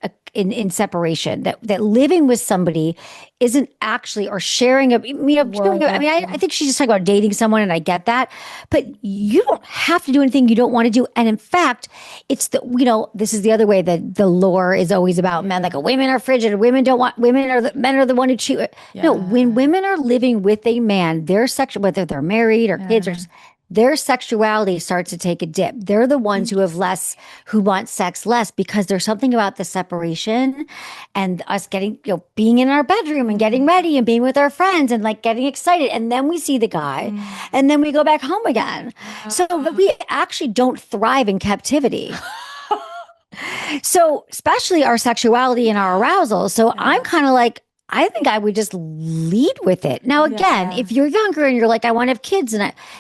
separation. That living with somebody isn't actually, or sharing I think she's just talking about dating someone, and I get that, but you don't have to do anything you don't want to do. And in fact, it's this is the other way that the lore is always about men. Like, women are frigid. Men are the one who cheat. No, when women are living with a man, their sexual, whether they're married or kids or their sexuality starts to take a dip. They're the ones who want sex less, because there's something about the separation and us getting, being in our bedroom and getting ready and being with our friends and like getting excited. And then we see the guy and then we go back home again. So we actually don't thrive in captivity. So especially our sexuality and our arousal. So I'm kind of like, I think I would just lead with it. Now, again, if you're younger and you're like, I want to have kids,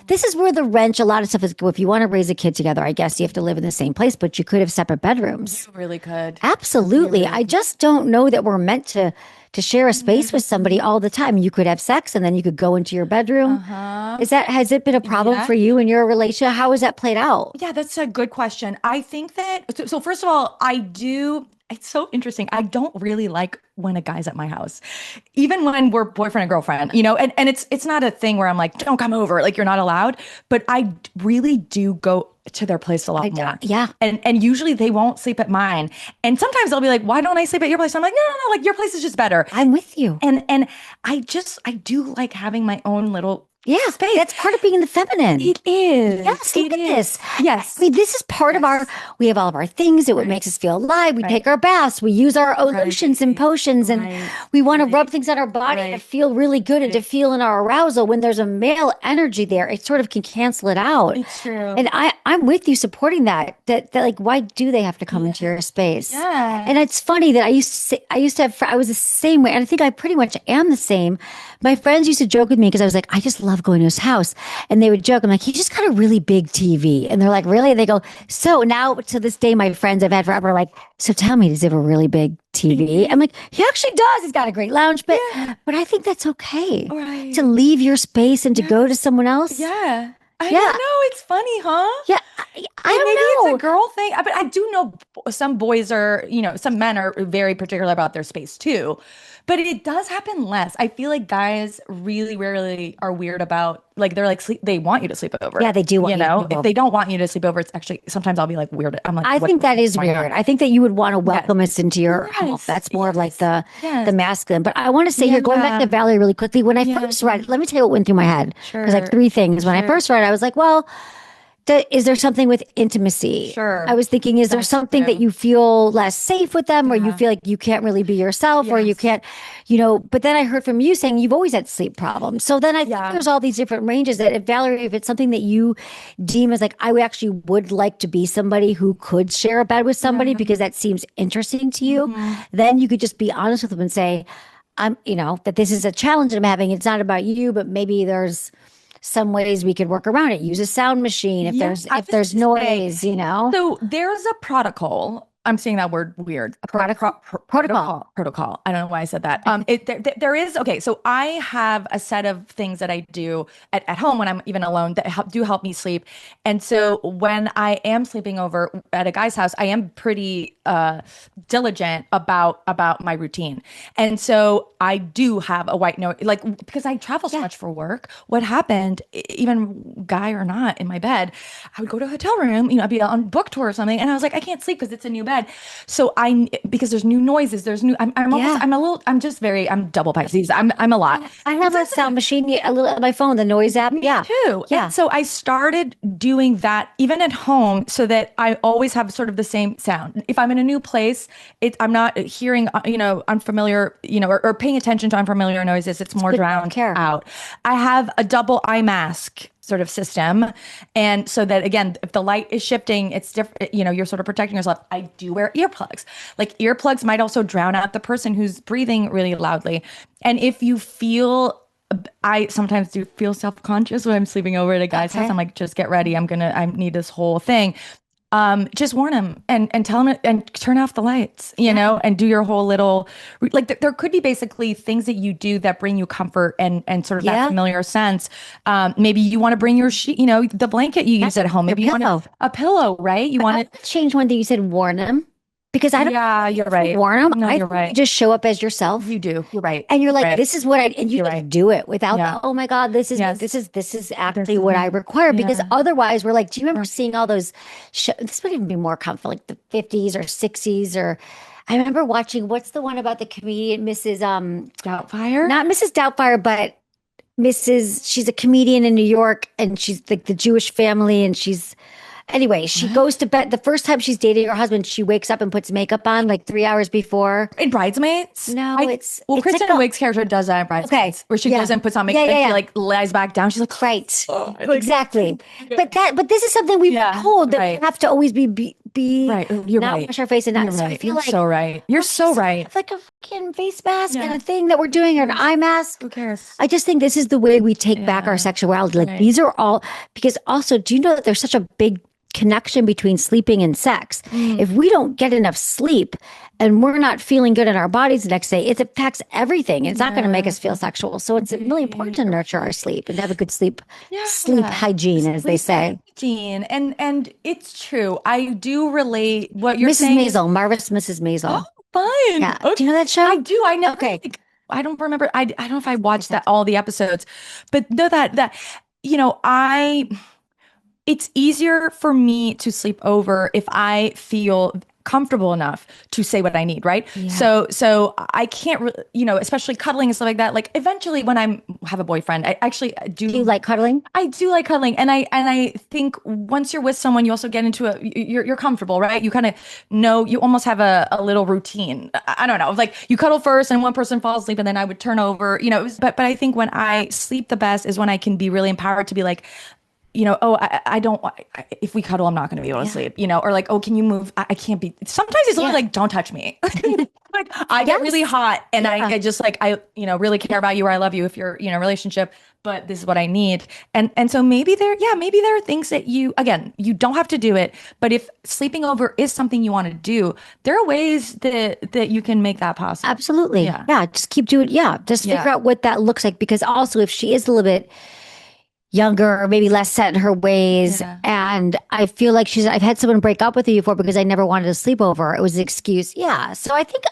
this is where the wrench, a lot of stuff is, if you want to raise a kid together, I guess you have to live in the same place, but you could have separate bedrooms. You really could. Absolutely. I just don't know that we're meant to share a space with somebody all the time. You could have sex and then you could go into your bedroom. Has it been a problem for you in your relationship? How has that played out? Yeah, that's a good question. I think that, so first of all, I do, it's so interesting. I don't really like when a guy's at my house, even when we're boyfriend and girlfriend, and it's not a thing where I'm like, don't come over, like you're not allowed. But I really do go to their place a lot more. Yeah. And usually they won't sleep at mine. And sometimes they'll be like, why don't I sleep at your place? I'm like, no, like your place is just better. I'm with you. And I do like having my own little space. That's part of being the feminine. It is. Yes, look at this. Yes. I mean, this is part of we have all of our things. It makes us feel alive. We take our baths. We use our lotions and potions, and we want to rub things on our body to feel really good and to feel in our arousal. When there's a male energy there, it sort of can cancel it out. It's true. And I'm with you supporting that like, why do they have to come into your space? Yeah. And it's funny that I was the same way. And I think I pretty much am the same. My friends used to joke with me because I was like, I just love going to his house. And they would joke, I'm like, he just got a really big TV. And they're like, really? And they go, so now to this day, my friends I've had forever are like, so tell me, does he have a really big TV? I'm like, he actually does. He's got a great lounge. But I think that's okay. Right. To leave your space and to go to someone else. Yeah. I don't know. It's funny, huh? Yeah. I don't know. It's a girl thing, but I do know some boys are, some men are very particular about their space too. But it does happen less. I feel like guys really rarely are weird about, like, they're like, they want you to sleep over. Yeah, they do want you know? If they don't want you to sleep over, it's actually, sometimes I'll be like weird. I'm like, I think that is weird. I think that you would want to welcome us into your home. That's more of like the masculine. But I want to say here, going back to Valerie really quickly, when I first read it, let me tell you what went through my head. There's like three things. When I first read it, I was like, well, is there something with intimacy? Sure. I was thinking, is there something that you feel less safe with them, or you feel like you can't really be yourself, or you can't, but then I heard from you saying you've always had sleep problems. So then I think there's all these different ranges that, if Valerie, if it's something that you deem as like, I actually would like to be somebody who could share a bed with somebody because that seems interesting to you, then you could just be honest with them and say, that this is a challenge I'm having. It's not about you, but maybe there's some ways we could work around it. Use a sound machine if there's noise, So there's a protocol. I'm saying that word weird. Protocol. I don't know why I said that. There is, okay, so I have a set of things that I do at home when I'm even alone that help me sleep. And so when I am sleeping over at a guy's house, I am pretty diligent about my routine. And so I do have a white note, like, because I travel so much for work. What happened, even guy or not, in my bed, I would go to a hotel room, I'd be on book tour or something, and I was like, I can't sleep because it's a new bed. So because there's new noises, I'm double Pisces. I'm a lot. I have a sound machine on my phone, the noise app. Yeah. Too. Yeah. And so I started doing that even at home so that I always have sort of the same sound. If I'm in a new place, I'm not hearing, unfamiliar, or paying attention to unfamiliar noises. It's more drowned out. I have a double eye mask sort of system. And so that, again, if the light is shifting, it's different, you're sort of protecting yourself. I do wear earplugs. Like, earplugs might also drown out the person who's breathing really loudly. And if you feel, I sometimes do feel self-conscious when I'm sleeping over at a guy's house. I'm like, just get ready. I need this whole thing. Just warn him and tell him and turn off the lights, and do your whole little, like, there could be basically things that you do that bring you comfort and sort of that familiar sense. Maybe you want to bring your sheet, the blanket you use at home. Maybe you want a pillow, right? You want to change one thing. You said warn him. Because I don't. Yeah, you're right. Warn them. No, you're right. Just show up as yourself. You do. You're right. And you're like, this is what and you just do it without. Oh my God, this is actually what I require. Because otherwise, we're like, do you remember seeing all those? This would even be more comfortable, like the 50s or 60s, or I remember watching. What's the one about the comedian Mrs. Doubtfire? Not Mrs. Doubtfire, but Mrs. She's a comedian in New York, and she's like the Jewish family, and she's. Anyway, she goes to bed. The first time she's dating her husband, she wakes up and puts makeup on like 3 hours before. In Bridesmaids? No, it's Kristen like Wiig's character does that in Bridesmaids, where she goes and puts on makeup and she like lies back down. She's like, right, exactly. But this is something we've told that we have to always be right. You're not right. wash our face and not. You're so right. I feel You're like so right. You're so right. It's like a fucking face mask and a thing that we're doing, or an eye mask. Who cares? I just think this is the way we take back our sexuality. Like these are all because also, do you know that there's such a big connection between sleeping and sex. Mm. If we don't get enough sleep and we're not feeling good in our bodies the next day, it affects everything. It's not going to make us feel sexual. So it's really important to nurture our sleep and have a good sleep hygiene, as they say. Hygiene. And it's true. I do relate what you're Mrs. saying. Maisel, Marvelous Mrs. Maisel. Oh, fun. Yeah. Okay. Do you know that show? I do. I know. Okay. I don't remember. I don't know if I watched that all the episodes, but know that it's easier for me to sleep over if I feel comfortable enough to say what I need, right? Yeah. So I can't, especially cuddling and stuff like that. Like eventually when I have a boyfriend, I actually do. Do you like cuddling? I do like cuddling, and I think once you're with someone, you also get into you're comfortable, right? You kind of know, you almost have a little routine. I don't know, like you cuddle first, and one person falls asleep, and then I would turn over, but I think when I sleep the best is when I can be really empowered to be like, I don't, if we cuddle, I'm not going to be able to sleep, or like, oh, can you move? I can't be. Sometimes it's only like, don't touch me. Like I get really hot and I just like, really care about you or I love you if you're, relationship, but this is what I need. And so maybe there are things that you don't have to do it, but if sleeping over is something you want to do, there are ways that you can make that possible. Absolutely. Yeah. Just keep doing it. Yeah. Just figure out what that looks like, because also if she is a little bit younger or maybe less set in her ways. And I feel like I've had someone break up with me before because I never wanted to sleep over. It was an excuse. Yeah. So I think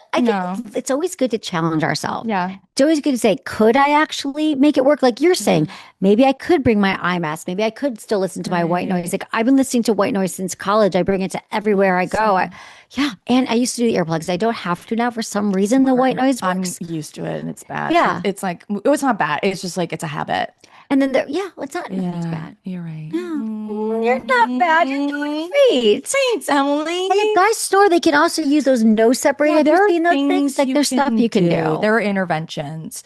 it's always good to challenge ourselves. Yeah. It's always good to say, could I actually make it work? Like you're saying, maybe I could bring my eye mask. Maybe I could still listen to my white noise. Like I've been listening to white noise since college. I bring it to everywhere I go. And I used to do the earplugs. I don't have to now for some reason. The white noise works. I'm used to it and it's bad. Yeah. It's like, it's not bad. It's just like, it's a habit. And then it's not nothing's bad. You're right. No, you're not bad. You're doing great. Thanks, Emily. And if guys snore, they can also use those nose separators. Have you seen those things? Like there's stuff you can do. There are interventions.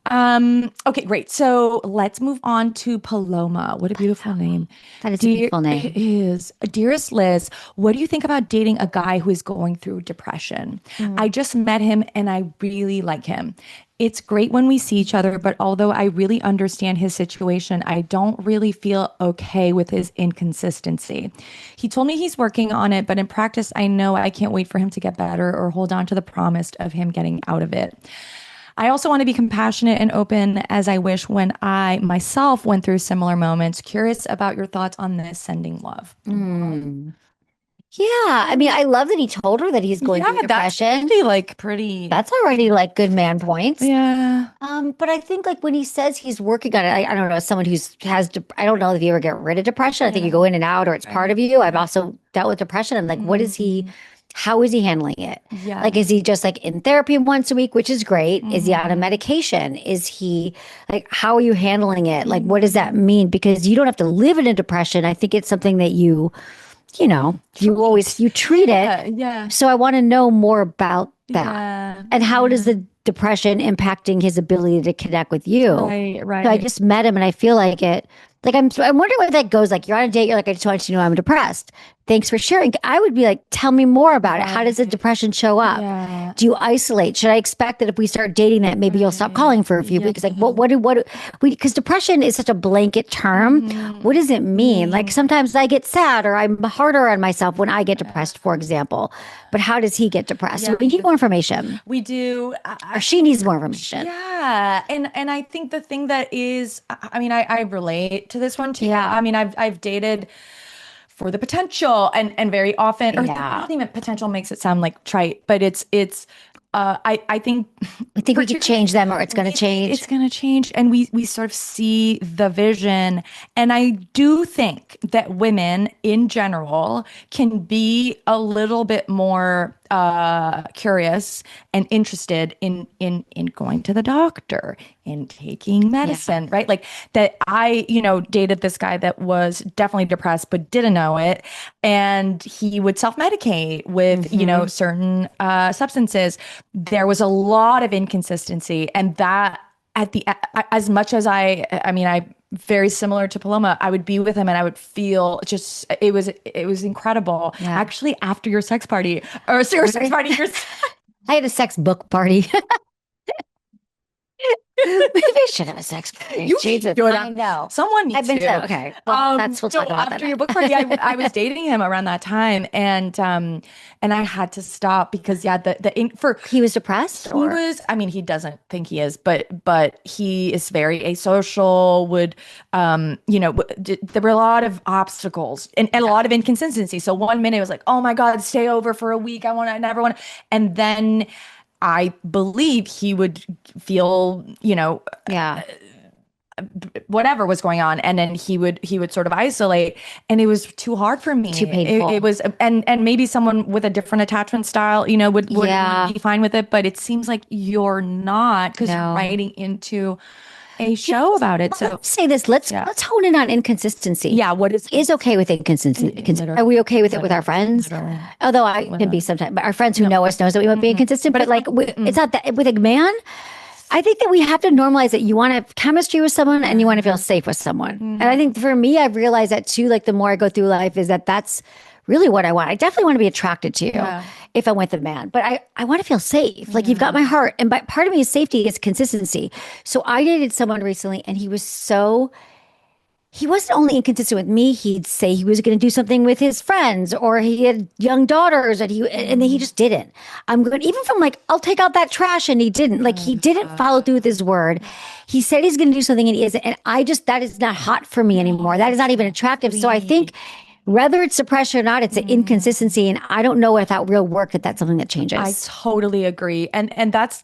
Okay, great. So let's move on to Paloma. What a beautiful name. That is a beautiful name. It is. Dearest Liz, what do you think about dating a guy who is going through depression? I just met him and I really like him. It's great when we see each other, but although I really understand his situation, I don't really feel okay with his inconsistency. He told me he's working on it, but in practice, I know I can't wait for him to get better or hold on to the promise of him getting out of it. I also want to be compassionate and open, as I wish when I myself went through similar moments. Curious about your thoughts on this. Sending love. Yeah, I mean, I love that he told her that he's going through depression. That's already like good man points. Yeah. But I think like when he says he's working on it, I don't know, as someone I don't know if you ever get rid of depression. I think you go in and out or it's part of you. I've also dealt with depression and like, how is he handling it? Yeah. Like, is he just like in therapy once a week, which is great? Is he on a medication? Is he like, how are you handling it? Like, what does that mean? Because you don't have to live in a depression. I think it's something that you treat it. Yeah. So I want to know more about that. And how does the depression impacting his ability to connect with you? Right. So I just met him and I feel like it. Like I'm wondering where that goes. Like you're on a date, you're like, I just want you to know I'm depressed. Thanks for sharing. I would be like, tell me more about it. How does the depression show up? Yeah. Do you isolate? Should I expect that if we start dating that maybe you'll stop calling for a few weeks? Like because depression is such a blanket term. What does it mean? Like sometimes I get sad or I'm harder on myself when I get depressed, for example. But how does he get depressed? So we need more information. We do. Or she needs more information. Yeah. And I think the thing that is, I mean, I relate to this one too. Yeah. I mean, I've dated for the potential and very often, or I don't think potential makes it sound like trite, but it's I think we could change them or it's going to change. It's going to change. And we sort of see the vision. And I do think that women in general can be a little bit more curious and interested in going to the doctor, in taking medicine, right? Like that I, dated this guy that was definitely depressed, but didn't know it. And he would self-medicate with, certain substances. There was a lot of inconsistency, and that as much as I very similar to Paloma, I would be with him and I would feel just, it was incredible. Yeah. Actually, after your sex party I had a sex book party. Maybe I should have a sex party. You Jesus, should I have. know. Someone needs I've been to. okay. Well, we'll So talk about that after your then. book party, I was dating him around that time, and I had to stop because yeah, for He was depressed, he or was, I mean, he doesn't think he is, but he is very asocial, there were a lot of obstacles and a lot of inconsistency. So one minute it was like, oh my God, stay over for a week. I never want to. And then I believe he would feel, yeah, whatever was going on, and then he would sort of isolate, and it was too hard for too me. It painful. was, and maybe someone with a different attachment style, would Yeah, be fine with it, but it seems like you're not, because you're no. writing into a show about it. So Let's say this. Let's yeah, let's hone in on inconsistency. yeah. What is Is okay with inconsistency? literally, Are we okay with it with our friends? literally, Although I can be literally. sometimes, but our friends who No, know us knows that we might be inconsistent. but But it's like, not, it's not that with a man. I think that we have to normalize that you want to have chemistry with someone and you want to feel safe with someone. And I think for me, I've realized that too. Like the more I go through life, is that that's really what I want. I definitely want to be attracted to you yeah. if I'm with a man, but I want to feel safe. Like you've got my heart, and but part of me is safety is consistency. So I dated someone recently, and he wasn't only inconsistent with me, he'd say he was going to do something with his friends, or he had young daughters and then he just didn't. I'm going, even from like, I'll take out that trash, and he didn't. Like he didn't follow through with his word. He said he's going to do something and he isn't. And that is not hot for me anymore. That is not even attractive. So I think whether it's suppression or not, it's an inconsistency. And I don't know without real work that's something that changes. I totally agree, and that's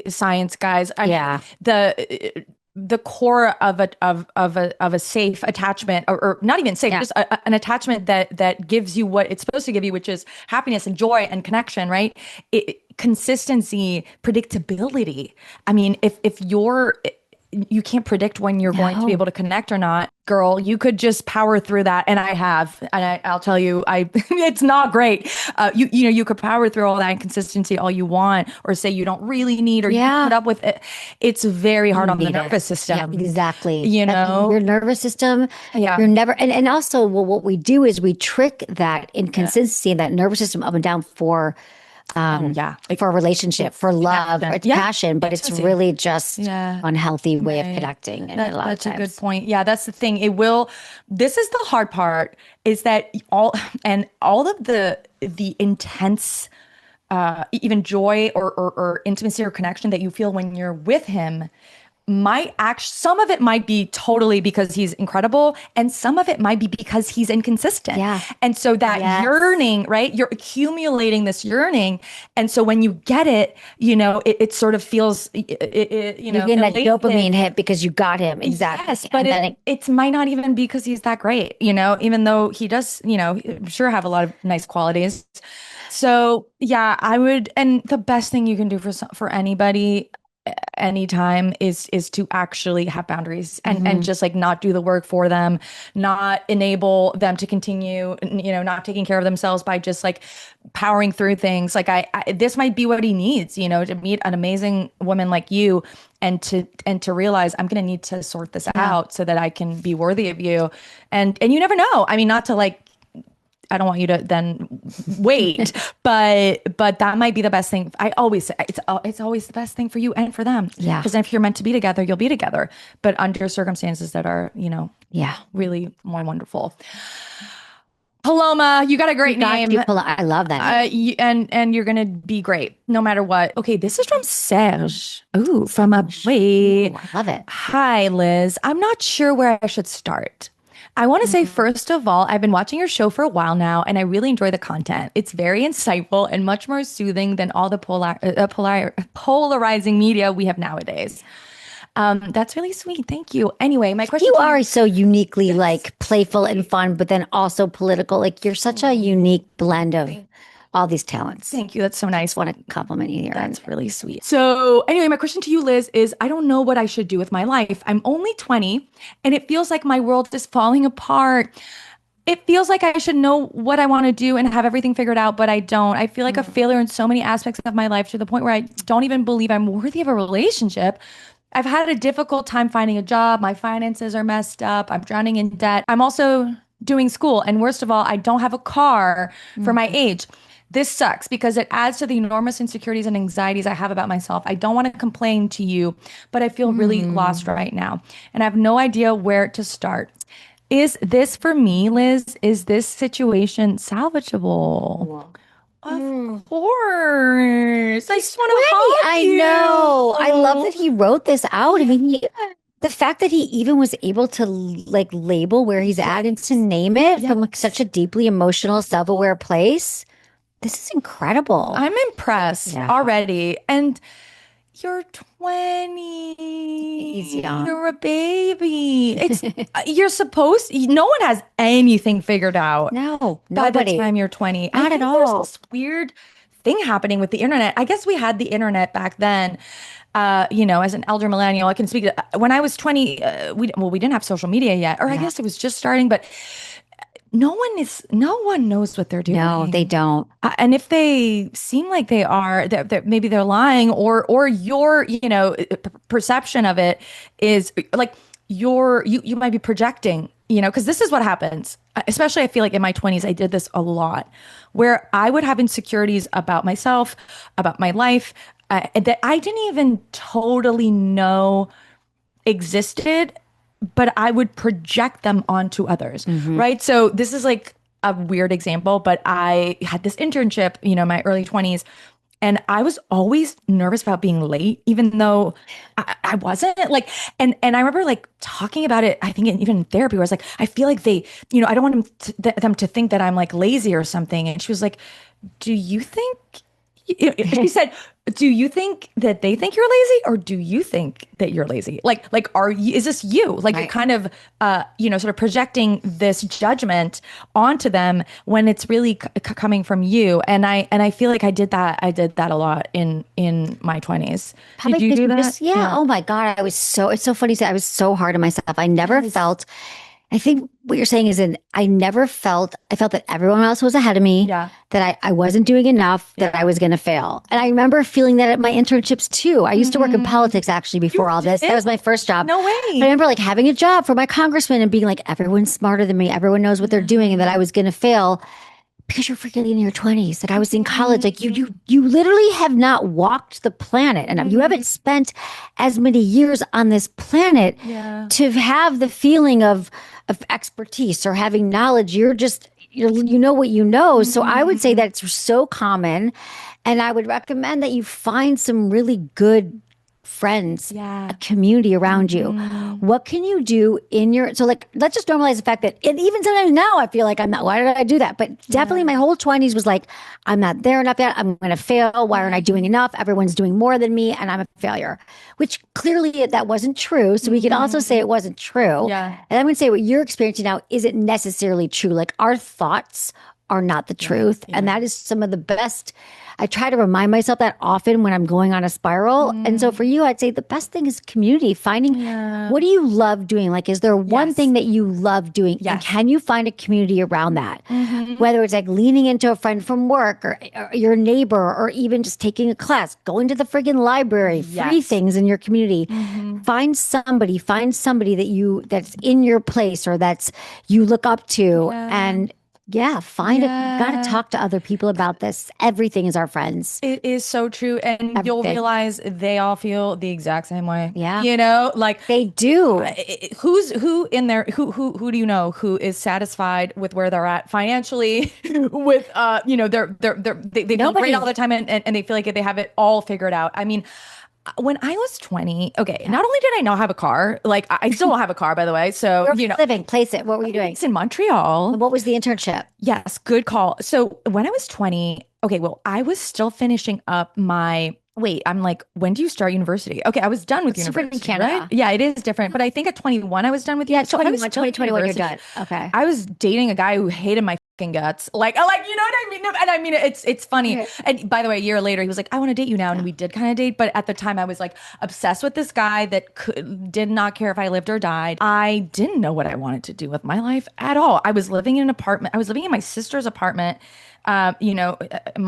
science, guys. Yeah. The core of a safe attachment, or not even safe, just an attachment that gives you what it's supposed to give you, which is happiness and joy and connection, right? Consistency, predictability. I mean, if you can't predict when you're going to be able to connect or not, girl, you could just power through that. And I have, and I'll tell you, it's not great. You could power through all that inconsistency all you want, or say you don't really need, or you can put up with it. It's very hard on the nervous system. Yeah, exactly. Your nervous system. Yeah. You're never, and also, well, what we do is we trick that inconsistency and that nervous system up and down for a relationship, for love, or passion, but it's really just unhealthy way of connecting. And That's a good point. Yeah, that's the thing. This is the hard part, is that all of the intense, even joy or intimacy or connection that you feel when you're with him some of it might be totally because he's incredible, and some of it might be because he's inconsistent. Yeah. And so that yearning, right? You're accumulating this yearning. And so when you get it, it sort of feels, you're getting that dopamine hit because you got him. Exactly. Yes, but it might not even be because he's that great, even though he does, I'm sure have a lot of nice qualities. So yeah, I would, and the best thing you can do for anybody anytime is to actually have boundaries and just like not do the work for them, not enable them to continue, not taking care of themselves by just like powering through things. Like this might be what he needs, to meet an amazing woman like you, and to realize I'm going to need to sort this out so that I can be worthy of you. And you never know. I mean, not to like, I don't want you to then wait, but that might be the best thing. I always say it's always the best thing for you and for them. Yeah. Because if you're meant to be together, you'll be together. But under circumstances that are, really more wonderful. Paloma, you got a great name. I love that. And you're gonna be great no matter what. Okay, this is from Serge. Ooh, from a boy. I love it. Hi, Liz. I'm not sure where I should start. I want to say, first of all, I've been watching your show for a while now, and I really enjoy the content. It's very insightful and much more soothing than all the polarizing media we have nowadays. That's really sweet. Thank you. Anyway, my question. You are so uniquely like playful and fun, but then also political. Like you're such a unique blend of all these talents. Thank you. That's so nice. I want to compliment you here. That's really sweet. So anyway, my question to you, Liz, is I don't know what I should do with my life. I'm only 20 and it feels like my world is falling apart. It feels like I should know what I want to do and have everything figured out, but I don't. I feel like a failure in so many aspects of my life, to the point where I don't even believe I'm worthy of a relationship. I've had a difficult time finding a job. My finances are messed up. I'm drowning in debt. I'm also doing school. And worst of all, I don't have a car for my age. this sucks because it adds to the enormous insecurities and anxieties I have about myself. I don't want to complain to you, but I feel really lost right now, and I have no idea where to start. Is this for me, Liz? Is this situation salvageable? Of course. I just want to hug I you. know. I love that he wrote this out. I mean, the fact that he even was able to like label where he's at and to name it from like such a deeply emotional, self-aware place. This is incredible. I'm impressed already. And you're 20. He's young. You're a baby. It's you're supposed no one has anything figured out No, by the nobody. time you're 20. Not I at think all. there's this weird thing happening with the internet. I guess we had the internet back then. As an elder millennial, I can speak. When I was 20, we didn't have social media yet, or I guess it was just starting, but no one knows what they're doing. No, they don't. And if they seem like they are, that maybe they're lying, or your, perception of it is like you might be projecting, because this is what happens. Especially, I feel like in my 20s, I did this a lot, where I would have insecurities about myself, about my life, that I didn't even totally know existed, but I would project them onto others, right? So this is like a weird example, but I had this internship, my early 20s, and I was always nervous about being late, even though I wasn't like, and I remember like talking about it, I think even in therapy, where I was like, I feel like they, I don't want them to think that I'm like lazy or something. And she was like, do you think, she said, do you think that they think you're lazy, or do you think that you're lazy? Like, is this you? Like you're kind of, sort of projecting this judgment onto them when it's really coming from you. And I feel like I did that a lot in my 20s. Did you do that? Yeah. Oh my God. It's so funny. I was so hard on myself. I never felt, I think what you're saying is I felt that everyone else was ahead of me, that I wasn't doing enough, that I was going to fail. And I remember feeling that at my internships too. I used to work in politics actually before all this. That was my first job. No way. But I remember like having a job for my congressman and being like, everyone's smarter than me. Everyone knows what they're doing, and that I was going to fail. Because you're freaking in your 20s, that I was in college, like you literally have not walked the planet, and you haven't spent as many years on this planet to have the feeling of expertise or having knowledge. You know what you know. So I would say that it's so common, and I would recommend that you find some really good friends, a community around you. What can you do so like, let's just normalize the fact that, and even sometimes now I feel like I'm not, why did I do that? But definitely my whole 20s was like, I'm not there enough yet. I'm going to fail. Why aren't I doing enough? Everyone's doing more than me, and I'm a failure, which clearly that wasn't true. So we can also say it wasn't true. And I'm going to say what you're experiencing now isn't necessarily true. Like our thoughts are not the truth. And that is some of the best. I try to remind myself that often when I'm going on a spiral. And so for you, I'd say the best thing is community, finding what do you love doing? Like, is there one thing that you love doing? And can you find a community around that? Whether it's like leaning into a friend from work or your neighbor, or even just taking a class, going to the friggin' library, free things in your community. Find somebody that's in your place, or that's you look up to, and find it. You got to talk to other people about this. Everything is our friends. It is so true. And you'll realize they all feel the exact same way. Like they do. Who in there, who do you know who is satisfied with where they're at financially with, they feel great all the time, and they feel like they have it all figured out. I mean, when I was 20, not only did I not have a car, like I still don't have a car, by the way. So, living, place it. What were you doing? It's in Montreal. What was the internship? Yes, good call. So when I was 20, I was still finishing up I'm like, when do you start university? Okay, I was done with university. Different in Canada. Right? Yeah, it is different. But I think at 21, I was done with university. Yeah, 2021, you're done. Okay. I was dating a guy who hated my fucking guts. Like, you know what I mean? And I mean, it's funny. Yeah. And by the way, a year later, he was like, I want to date you now. And we did kind of date. But at the time, I was like obsessed with this guy that did not care if I lived or died. I didn't know what I wanted to do with my life at all. I was living in an apartment. I was living in my sister's apartment. My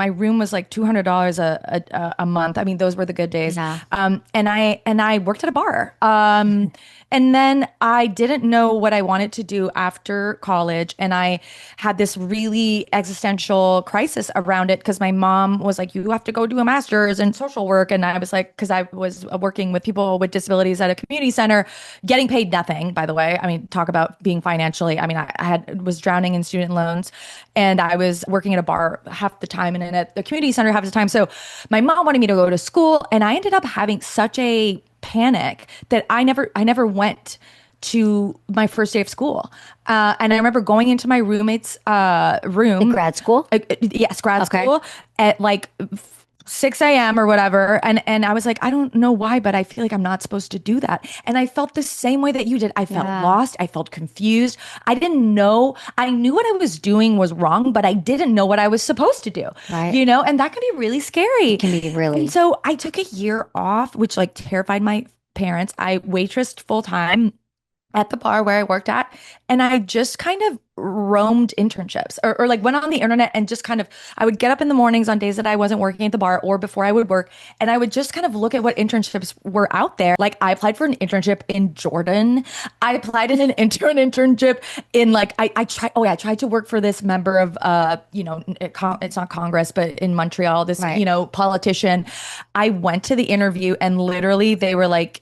room was like $200 a month. I mean, those were the good days. Yeah. And I worked at a bar. And then I didn't know what I wanted to do after college. And I had this really existential crisis around it because my mom was like, you have to go do a master's in social work. And I was like, because I was working with people with disabilities at a community center, getting paid nothing, by the way. I mean, talk about being financially. I mean, was drowning in student loans and I was working at a bar half the time and then at the community center half the time. So my mom wanted me to go to school and I ended up having such a panic that I never went to my first day of school. And I remember going into my roommate's room. In grad school? Yes, grad Okay. school at like 6 a.m. or whatever. And I was like, I don't know why, but I feel like I'm not supposed to do that. And I felt the same way that you did. I felt lost. I felt confused. I didn't know. I knew what I was doing was wrong, but I didn't know what I was supposed to do. Right. You know, and that can be really scary. It can be really. And so I took a year off, which like terrified my parents. I waitressed full time at the bar where I worked at. And I just kind of roamed internships or like went on the internet and just kind of, I would get up in the mornings on days that I wasn't working at the bar or before I would work. And I would just kind of look at what internships were out there. Like I applied for an internship in Jordan. I applied in an internship in like, I tried to work for this member of, it's not Congress, but in Montreal, this, politician. I went to the interview and literally they were like,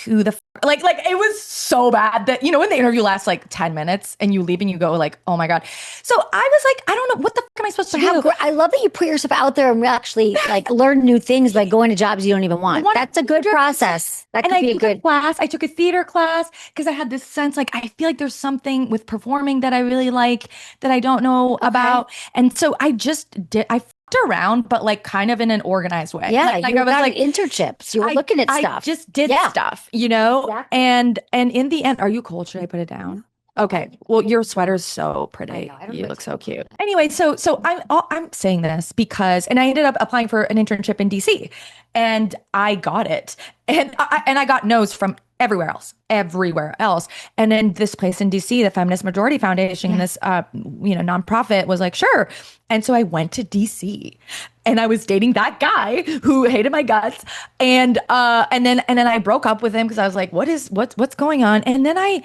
who the like it was so bad that when the interview lasts like 10 minutes and you leave and you go like, oh my god. So I was like, I don't know what the fuck am I supposed to do. I love that you put yourself out there and actually like learn new things by going to jobs you don't even want. That's a good process. That could be a good class. I took a theater class because I had this sense like I feel like there's something with performing that I really like that I don't know about. And so I just did. I around, but like kind of in an organized way. Yeah, like you I was like internships. You were looking at stuff. I just did stuff, Exactly. and in the end, are you cold? Should I put it down? Okay. Well, your sweater's so pretty. You look so cute. Anyway, so I'm saying this because, and I ended up applying for an internship in DC, and I got it, and I got no's from everywhere else. And then this place in DC, the Feminist Majority Foundation, this nonprofit was like, sure. And so I went to DC and I was dating that guy who hated my guts. And then I broke up with him because I was like, what's going on? And then I,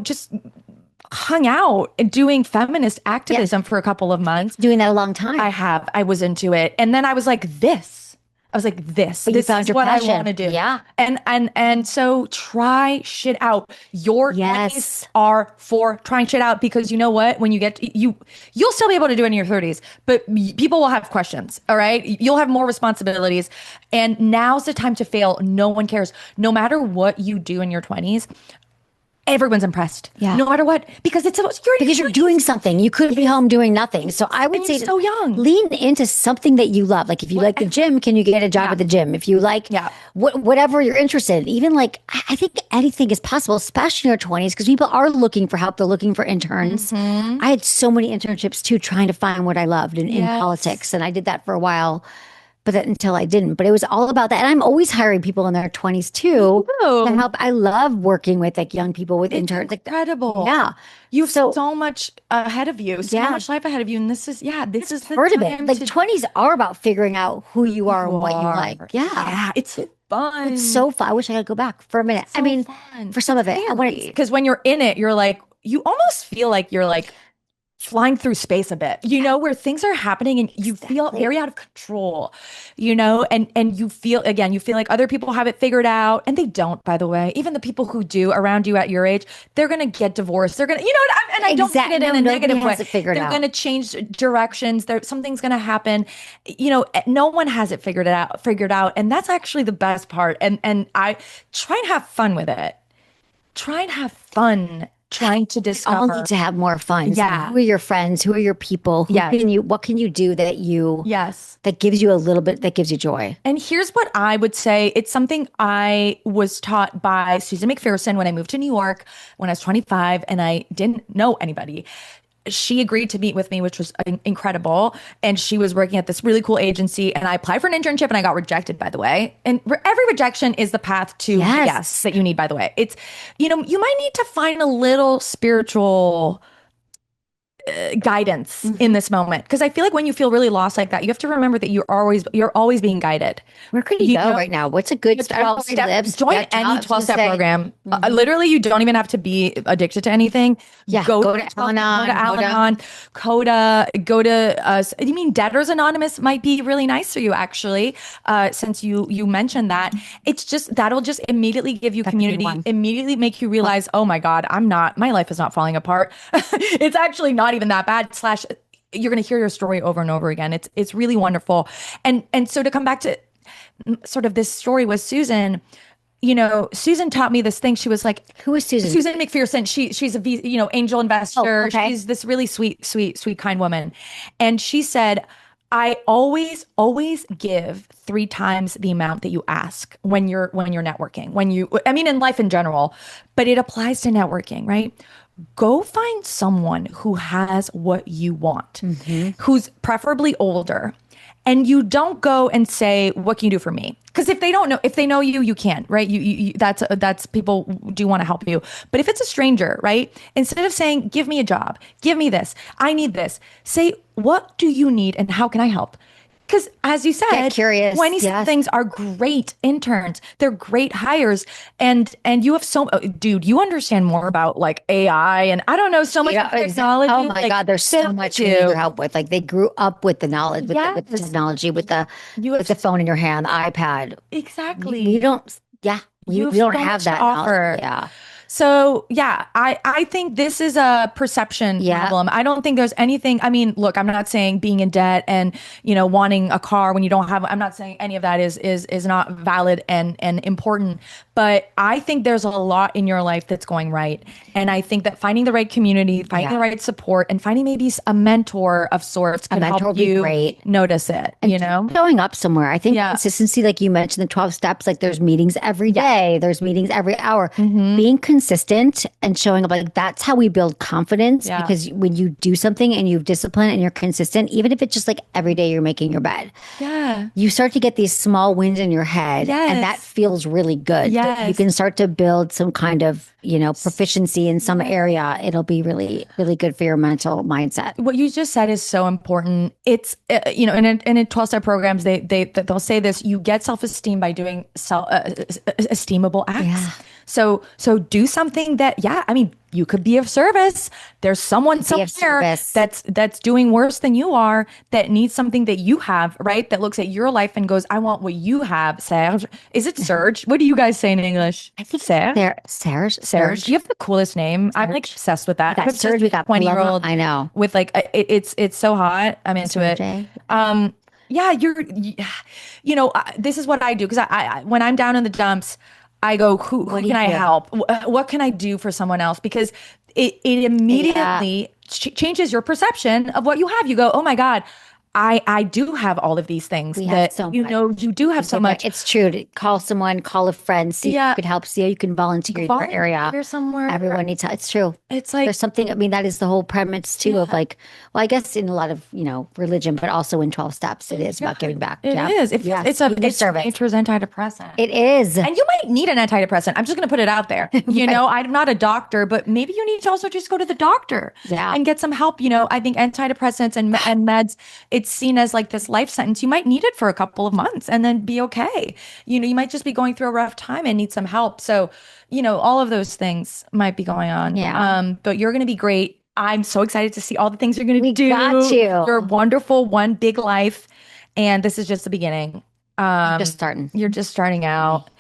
just hung out and doing feminist activism for a couple of months. Doing that a long time. I was into it. And then I was like, this is what passion. I want to do. Yeah. And so try shit out. Your 20s are for trying shit out because you know what? When you get you'll still be able to do it in your 30s, but people will have questions. All right. You'll have more responsibilities. And now's the time to fail. No one cares. No matter what you do in your 20s. Everyone's impressed. Yeah. No matter what. Because you're doing something. You could be home doing nothing. So I would say so young. Lean into something that you love. Like if you like the gym, can you get a job at the gym? If you like whatever you're interested in, even like I think anything is possible, especially in your 20s, because people are looking for help. They're looking for interns. Mm-hmm. I had so many internships too, trying to find what I loved in politics. And I did that for a while. But until I didn't. But it was all about that. And I'm always hiring people in their 20s too to help. I love working with like young people with interns. Incredible. Yeah. You have so much ahead of you, so much life ahead of you. And this is the part of it. Like 20s are about figuring out who you are and what you like. Yeah. Yeah. It's fun. It's so fun. I wish I could go back for a minute. So fun. For some of it. Because when you're in it, you're like, you almost feel like you're like flying through space a bit, where things are happening and you feel very out of control, and you feel like other people have it figured out and they don't, by the way. Even the people who do around you at your age, they're going to get divorced. They're going to, and I don't mean it in a negative way. They're going to change directions. Something's going to happen. No one has it figured out. And that's actually the best part. And I try and have fun with it. Trying to discover. All need to have more fun. Yeah. So who are your friends? Who are your people? What can you do that gives you a little bit, that gives you joy? And here's what I would say. It's something I was taught by Susan McPherson when I moved to New York when I was 25 and I didn't know anybody. She agreed to meet with me, which was incredible. And she was working at this really cool agency. And I applied for an internship and I got rejected, by the way. And every rejection is the path to yes that you need, by the way. It's, you might need to find a little spiritual guidance in this moment. Because I feel like when you feel really lost like that, you have to remember that you're always being guided. Where could you go right now? What's a good 12 step? step, join any 12-step program. Literally, you don't even have to be addicted to anything. Yeah, go to Al-Anon, Coda, go to I mean, Debtors Anonymous might be really nice for you, actually, since you mentioned that. It's just that'll just immediately give you community, immediately make you realize, oh my God, my life is not falling apart. It's actually not even that bad. Slash, you're going to hear your story over and over again. It's really wonderful. And so to come back to sort of this story with Susan, Susan taught me this thing. She was like, who is Susan? Susan McPherson. She's a angel investor. Oh, okay. She's this really sweet, kind woman. And she said, I always give 3 times the amount that you ask when you're networking, in life in general, but it applies to networking, right? Go find someone who has what you want, who's preferably older. And you don't go and say, what can you do for me? Because if they know you, you can, right? That's people do want to help you. But if it's a stranger, right? Instead of saying, give me a job, give me this, I need this, say, what do you need and how can I help? Because as you said, get curious. 20 things are great interns. They're great hires. And you have dude, you understand more about like AI and I don't know, so much technology. Oh my God, there's so much you need your help with. Like they grew up with the knowledge, with the technology, with the phone in your hand, the iPad. Exactly. We don't have that offer. Yeah. So yeah, I think this is a perception problem. I don't think there's anything. I mean, look, I'm not saying being in debt and wanting a car when you don't have. I'm not saying any of that is not valid and important. But I think there's a lot in your life that's going right, and I think that finding the right community, finding the right support, and finding maybe a mentor of sorts can help you notice it. And showing up somewhere. I think consistency, like you mentioned, the 12 steps. Like there's meetings every day. There's meetings every hour. Being consistent and showing up, like that's how we build confidence. Because when you do something and you've discipline and you're consistent, even if it's just like every day you're making your bed, you start to get these small wins in your head, and that feels really good. You can start to build some kind of proficiency in some area. It'll be really, really good for your mental mindset. What you just said is so important. It's in 12-step programs, they'll say this: you get self-esteem by doing esteemable acts. So do something that, you could be of service. There's someone somewhere that's doing worse than you are, that needs something that you have, right? That looks at your life and goes, I want what you have, Serge. Is it Serge? What do you guys say in English? I think Serge. You have the coolest name. I'm like obsessed with that. Serge, we got 20-year-old. I know. With like, it's so hot. I'm into it. This is what I do. Because I when I'm down in the dumps, I go, who can I help? What can I do for someone else? Because it immediately changes your perception of what you have. You go, oh my God, I do have all of these things that, you do have so much. It's true to call someone, call a friend, see if you could help, see how you can volunteer in your area. Somewhere. Everyone needs help. It's true. It's like, there's something, that is the whole premise too of like, well, I guess in a lot of, religion, but also in 12 steps, it is about giving back. It is. It's nature's antidepressant. It is. And you might need an antidepressant. I'm just going to put it out there. I'm not a doctor, but maybe you need to also just go to the doctor and get some help. I think antidepressants and meds, it's seen as like this life sentence. You might need it for a couple of months and then be okay. You might just be going through a rough time and need some help. So, all of those things might be going on. Yeah. But you're going to be great. I'm so excited to see all the things you're going to do. Got you. You're wonderful, one big life. And this is just the beginning. Just starting. You're just starting out.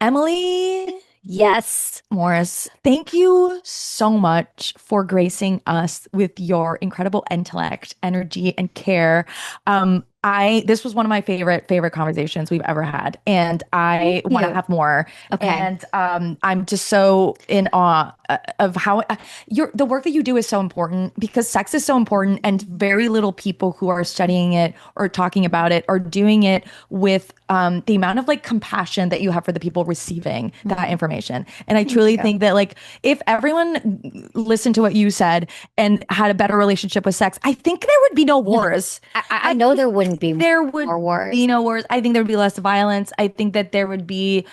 Emily. Yes. Morse, thank you so much for gracing us with your incredible intellect, energy, and care. This was one of my favorite conversations we've ever had, and I want to have more. Okay. And I'm just so in awe of how the work that you do is so important, because sex is so important, and very little people who are studying it or talking about it are doing it with the amount of like compassion that you have for the people receiving that information. And I truly think that like if everyone listened to what you said and had a better relationship with sex, I think there would be no wars. I know there wouldn't be more wars. Be no wars. I think there would be less violence. I think that there would be,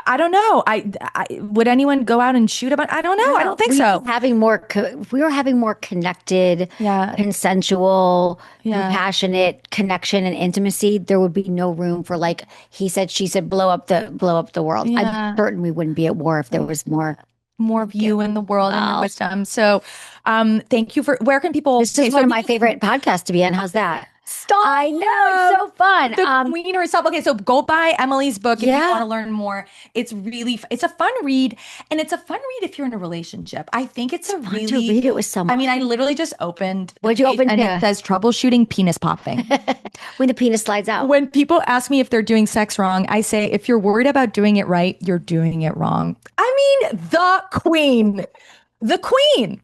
I don't know. Would anyone go out and shoot about? I don't know. I don't think so. If we were having more connected, Yeah. consensual, Yeah. compassionate connection and intimacy, there would be no room for like he said, she said, blow up the world. I'm Yeah. certain we wouldn't be at war if there was More of you in the world and your Wow. wisdom. So, thank you for, where can people, This is one of my favorite podcasts to be in. How's that? stop. I know, it's so fun. The queen herself. Okay, so go buy Emily's book if you Yeah. want to learn more. It's really, it's a fun read, and it's a fun read if you're in a relationship. I think it's a Fun really, to read it with someone. I mean, I literally just opened the What'd you page open and to? it says troubleshooting penis popping. When the penis slides out. When people ask me if they're doing sex wrong, I say, if you're worried about doing it right, you're doing it wrong. I mean, the queen, the queen.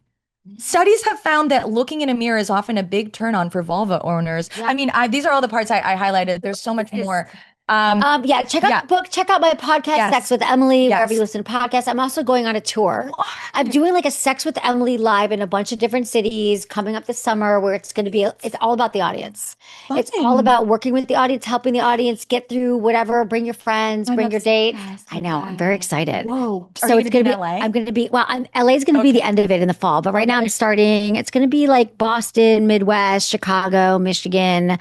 Studies have found that looking in a mirror is often a big turn on for vulva owners. Yeah. I mean, these are all the parts I highlighted. There's so much more. Yeah, check out the book, check out my podcast, Yes. Sex with Emily, Yes. wherever you listen to podcasts. I'm also going on a tour. I'm doing like a Sex with Emily live in a bunch of different cities coming up this summer where it's going to be, it's all about the audience. It's all about working with the audience, helping the audience get through whatever, bring your friends, bring your date. I know, I'm very excited. Whoa. Are So you it's gonna going be to in be, LA? I'm going to be, well, LA's going to be the end of it in the fall, but right now I'm starting, it's going to be like Boston, Midwest, Chicago, Michigan.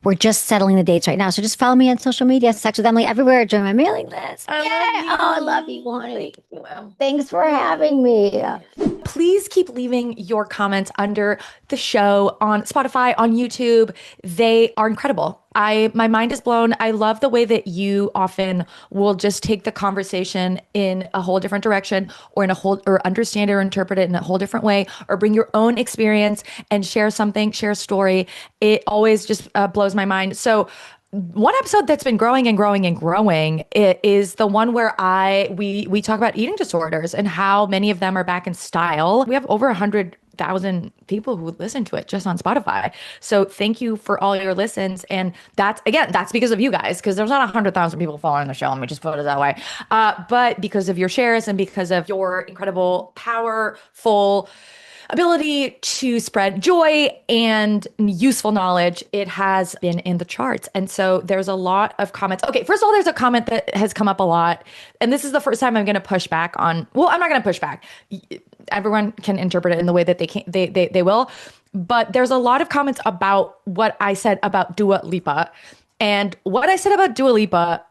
We're just settling the dates right now. So just follow me on social media, Sex with Emily, everywhere. Join my mailing list. I love you. Oh, I love you, Bonnie. Thanks for having me. Please keep leaving your comments under the show on Spotify, on YouTube. They are incredible. My mind is blown. I love the way that you often will just take the conversation in a whole different direction, or or understand it or interpret it in a whole different way, or bring your own experience and share something, share a story. It always just blows my mind. So one episode that's been growing and growing and growing is the one where we talk about eating disorders and how many of them are back in style. We have over 100,000 people who listen to it just on Spotify. So thank you for all your listens. And that's because of you guys, because there's not 100,000 people following the show. Let me just put it that way. But because of your shares and because of your incredible, powerful ability to spread joy and useful knowledge, it has been in the charts. And so there's a lot of comments. Okay, first of all, there's a comment that has come up a lot. And this is the first time I'm going to push back on, well, I'm not going to push back. Everyone can interpret it in the way that they will. But there's a lot of comments about what I said about Dua Lipa. And what I said about Dua Lipa,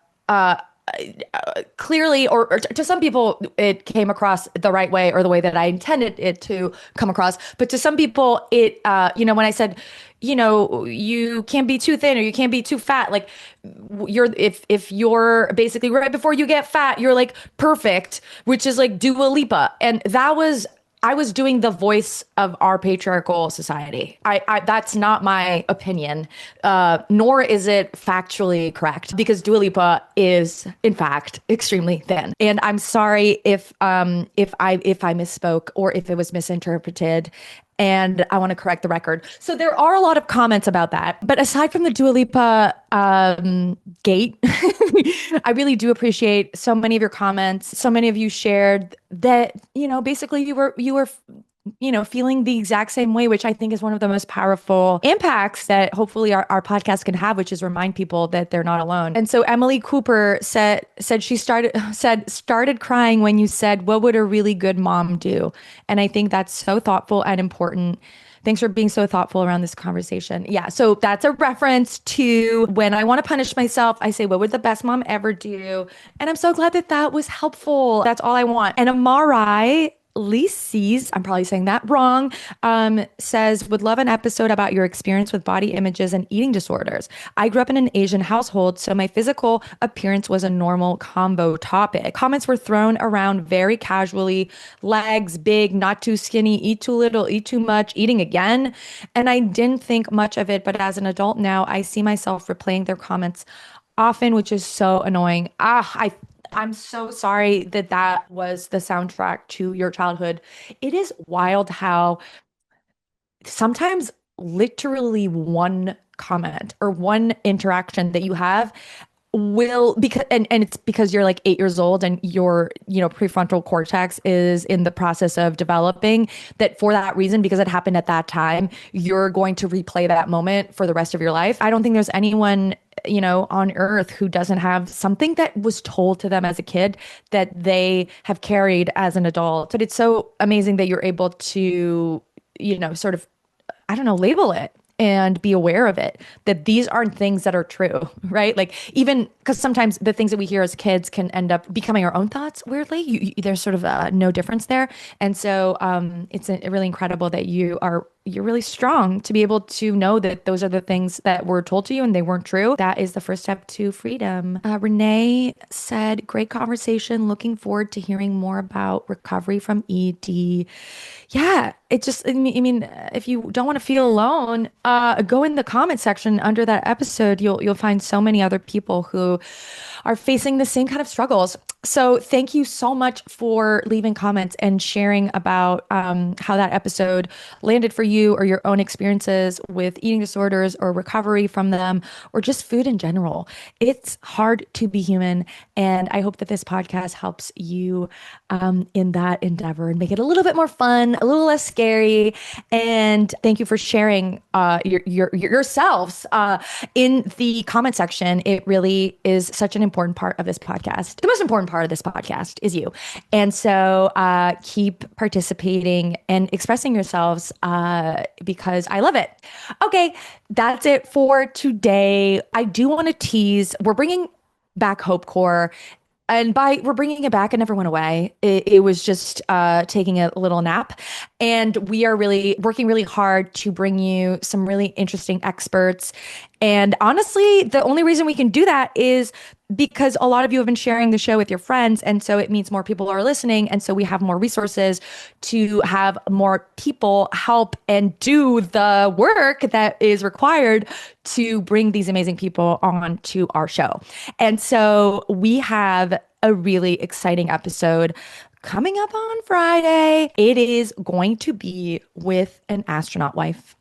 clearly, or to some people, it came across the right way or the way that I intended it to come across. But to some people, it, when I said, you can't be too thin or you can't be too fat, like if you're basically right before you get fat, you're like perfect, which is like Dua Lipa. And I was doing the voice of our patriarchal society. That's not my opinion, nor is it factually correct, because Dua Lipa is, in fact, extremely thin. And I'm sorry if I misspoke or if it was misinterpreted. And I want to correct the record. So there are a lot of comments about that. But aside from the Dua Lipa gate, I really do appreciate so many of your comments. So many of you shared that, basically you were feeling the exact same way, which I think is one of the most powerful impacts that hopefully our podcast can have, which is remind people that they're not alone. And so Emily Cooper said she started crying when you said, "What would a really good mom do?" And I think that's so thoughtful and important. Thanks for being so thoughtful around this conversation. Yeah, so that's a reference to when I want to punish myself, I say, what would the best mom ever do? And I'm so glad that was helpful. That's all I want. And Amarai Lises, I'm probably saying that wrong, says, would love an episode about your experience with body images and eating disorders. I grew up in an Asian household, so my physical appearance was a normal combo topic. Comments were thrown around very casually: legs, big, not too skinny, eat too little, eat too much, eating again. And I didn't think much of it, but as an adult now, I see myself replaying their comments often, which is so annoying. I'm so sorry that was the soundtrack to your childhood. It is wild how sometimes literally one comment or one interaction that you have will, because and it's because you're like 8 years old and your prefrontal cortex is in the process of developing, that for that reason, because it happened at that time, you're going to replay that moment for the rest of your life. I don't think there's anyone on earth who doesn't have something that was told to them as a kid that they have carried as an adult. But it's so amazing that you're able to, sort of, I don't know, label it and be aware of it, that these aren't things that are true, right? Like, even because sometimes the things that we hear as kids can end up becoming our own thoughts, weirdly. There's sort of no difference there. And so it's really incredible that you're really strong to be able to know that those are the things that were told to you and they weren't true. That is the first step to freedom. Renee said, great conversation. Looking forward to hearing more about recovery from ED. Yeah, it just, I mean, if you don't want to feel alone, go in the comment section under that episode. You'll find so many other people who are facing the same kind of struggles. So thank you so much for leaving comments and sharing about how that episode landed for you, or your own experiences with eating disorders or recovery from them, or just food in general. It's hard to be human. And I hope that this podcast helps you in that endeavor and make it a little bit more fun, a little less scary. And thank you for sharing yourselves in the comment section. It really is such an important part of this podcast. The most important part of this podcast is you. And so keep participating and expressing yourselves because I love it. Okay, that's it for today. I do want to tease, we're bringing back Hope Core. And we're bringing it back, it never went away. It was just taking a little nap. And we are really working really hard to bring you some really interesting experts. And honestly, the only reason we can do that is because a lot of you have been sharing the show with your friends. And so it means more people are listening. And so we have more resources to have more people help and do the work that is required to bring these amazing people on to our show. And so we have a really exciting episode coming up on Friday. It is going to be with an astronaut wife.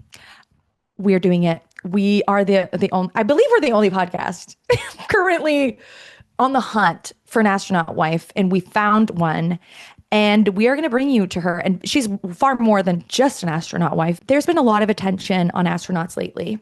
We're doing it. We are the only, I believe we're the only podcast currently on the hunt for an astronaut wife, and we found one. And we are going to bring you to her. And she's far more than just an astronaut wife. There's been a lot of attention on astronauts lately.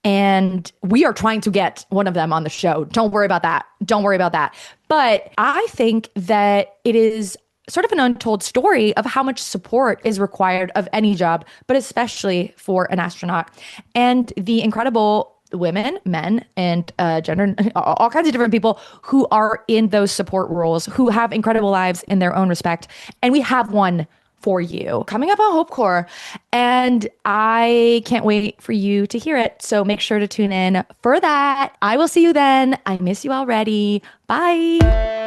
And we are trying to get one of them on the show. Don't worry about that. Don't worry about that. But I think that it is sort of an untold story of how much support is required of any job, but especially for an astronaut. And the incredible women, men, and gender, all kinds of different people who are in those support roles, who have incredible lives in their own respect. And we have one for you coming up on Hope Core. And I can't wait for you to hear it. So make sure to tune in for that. I will see you then. I miss you already. Bye.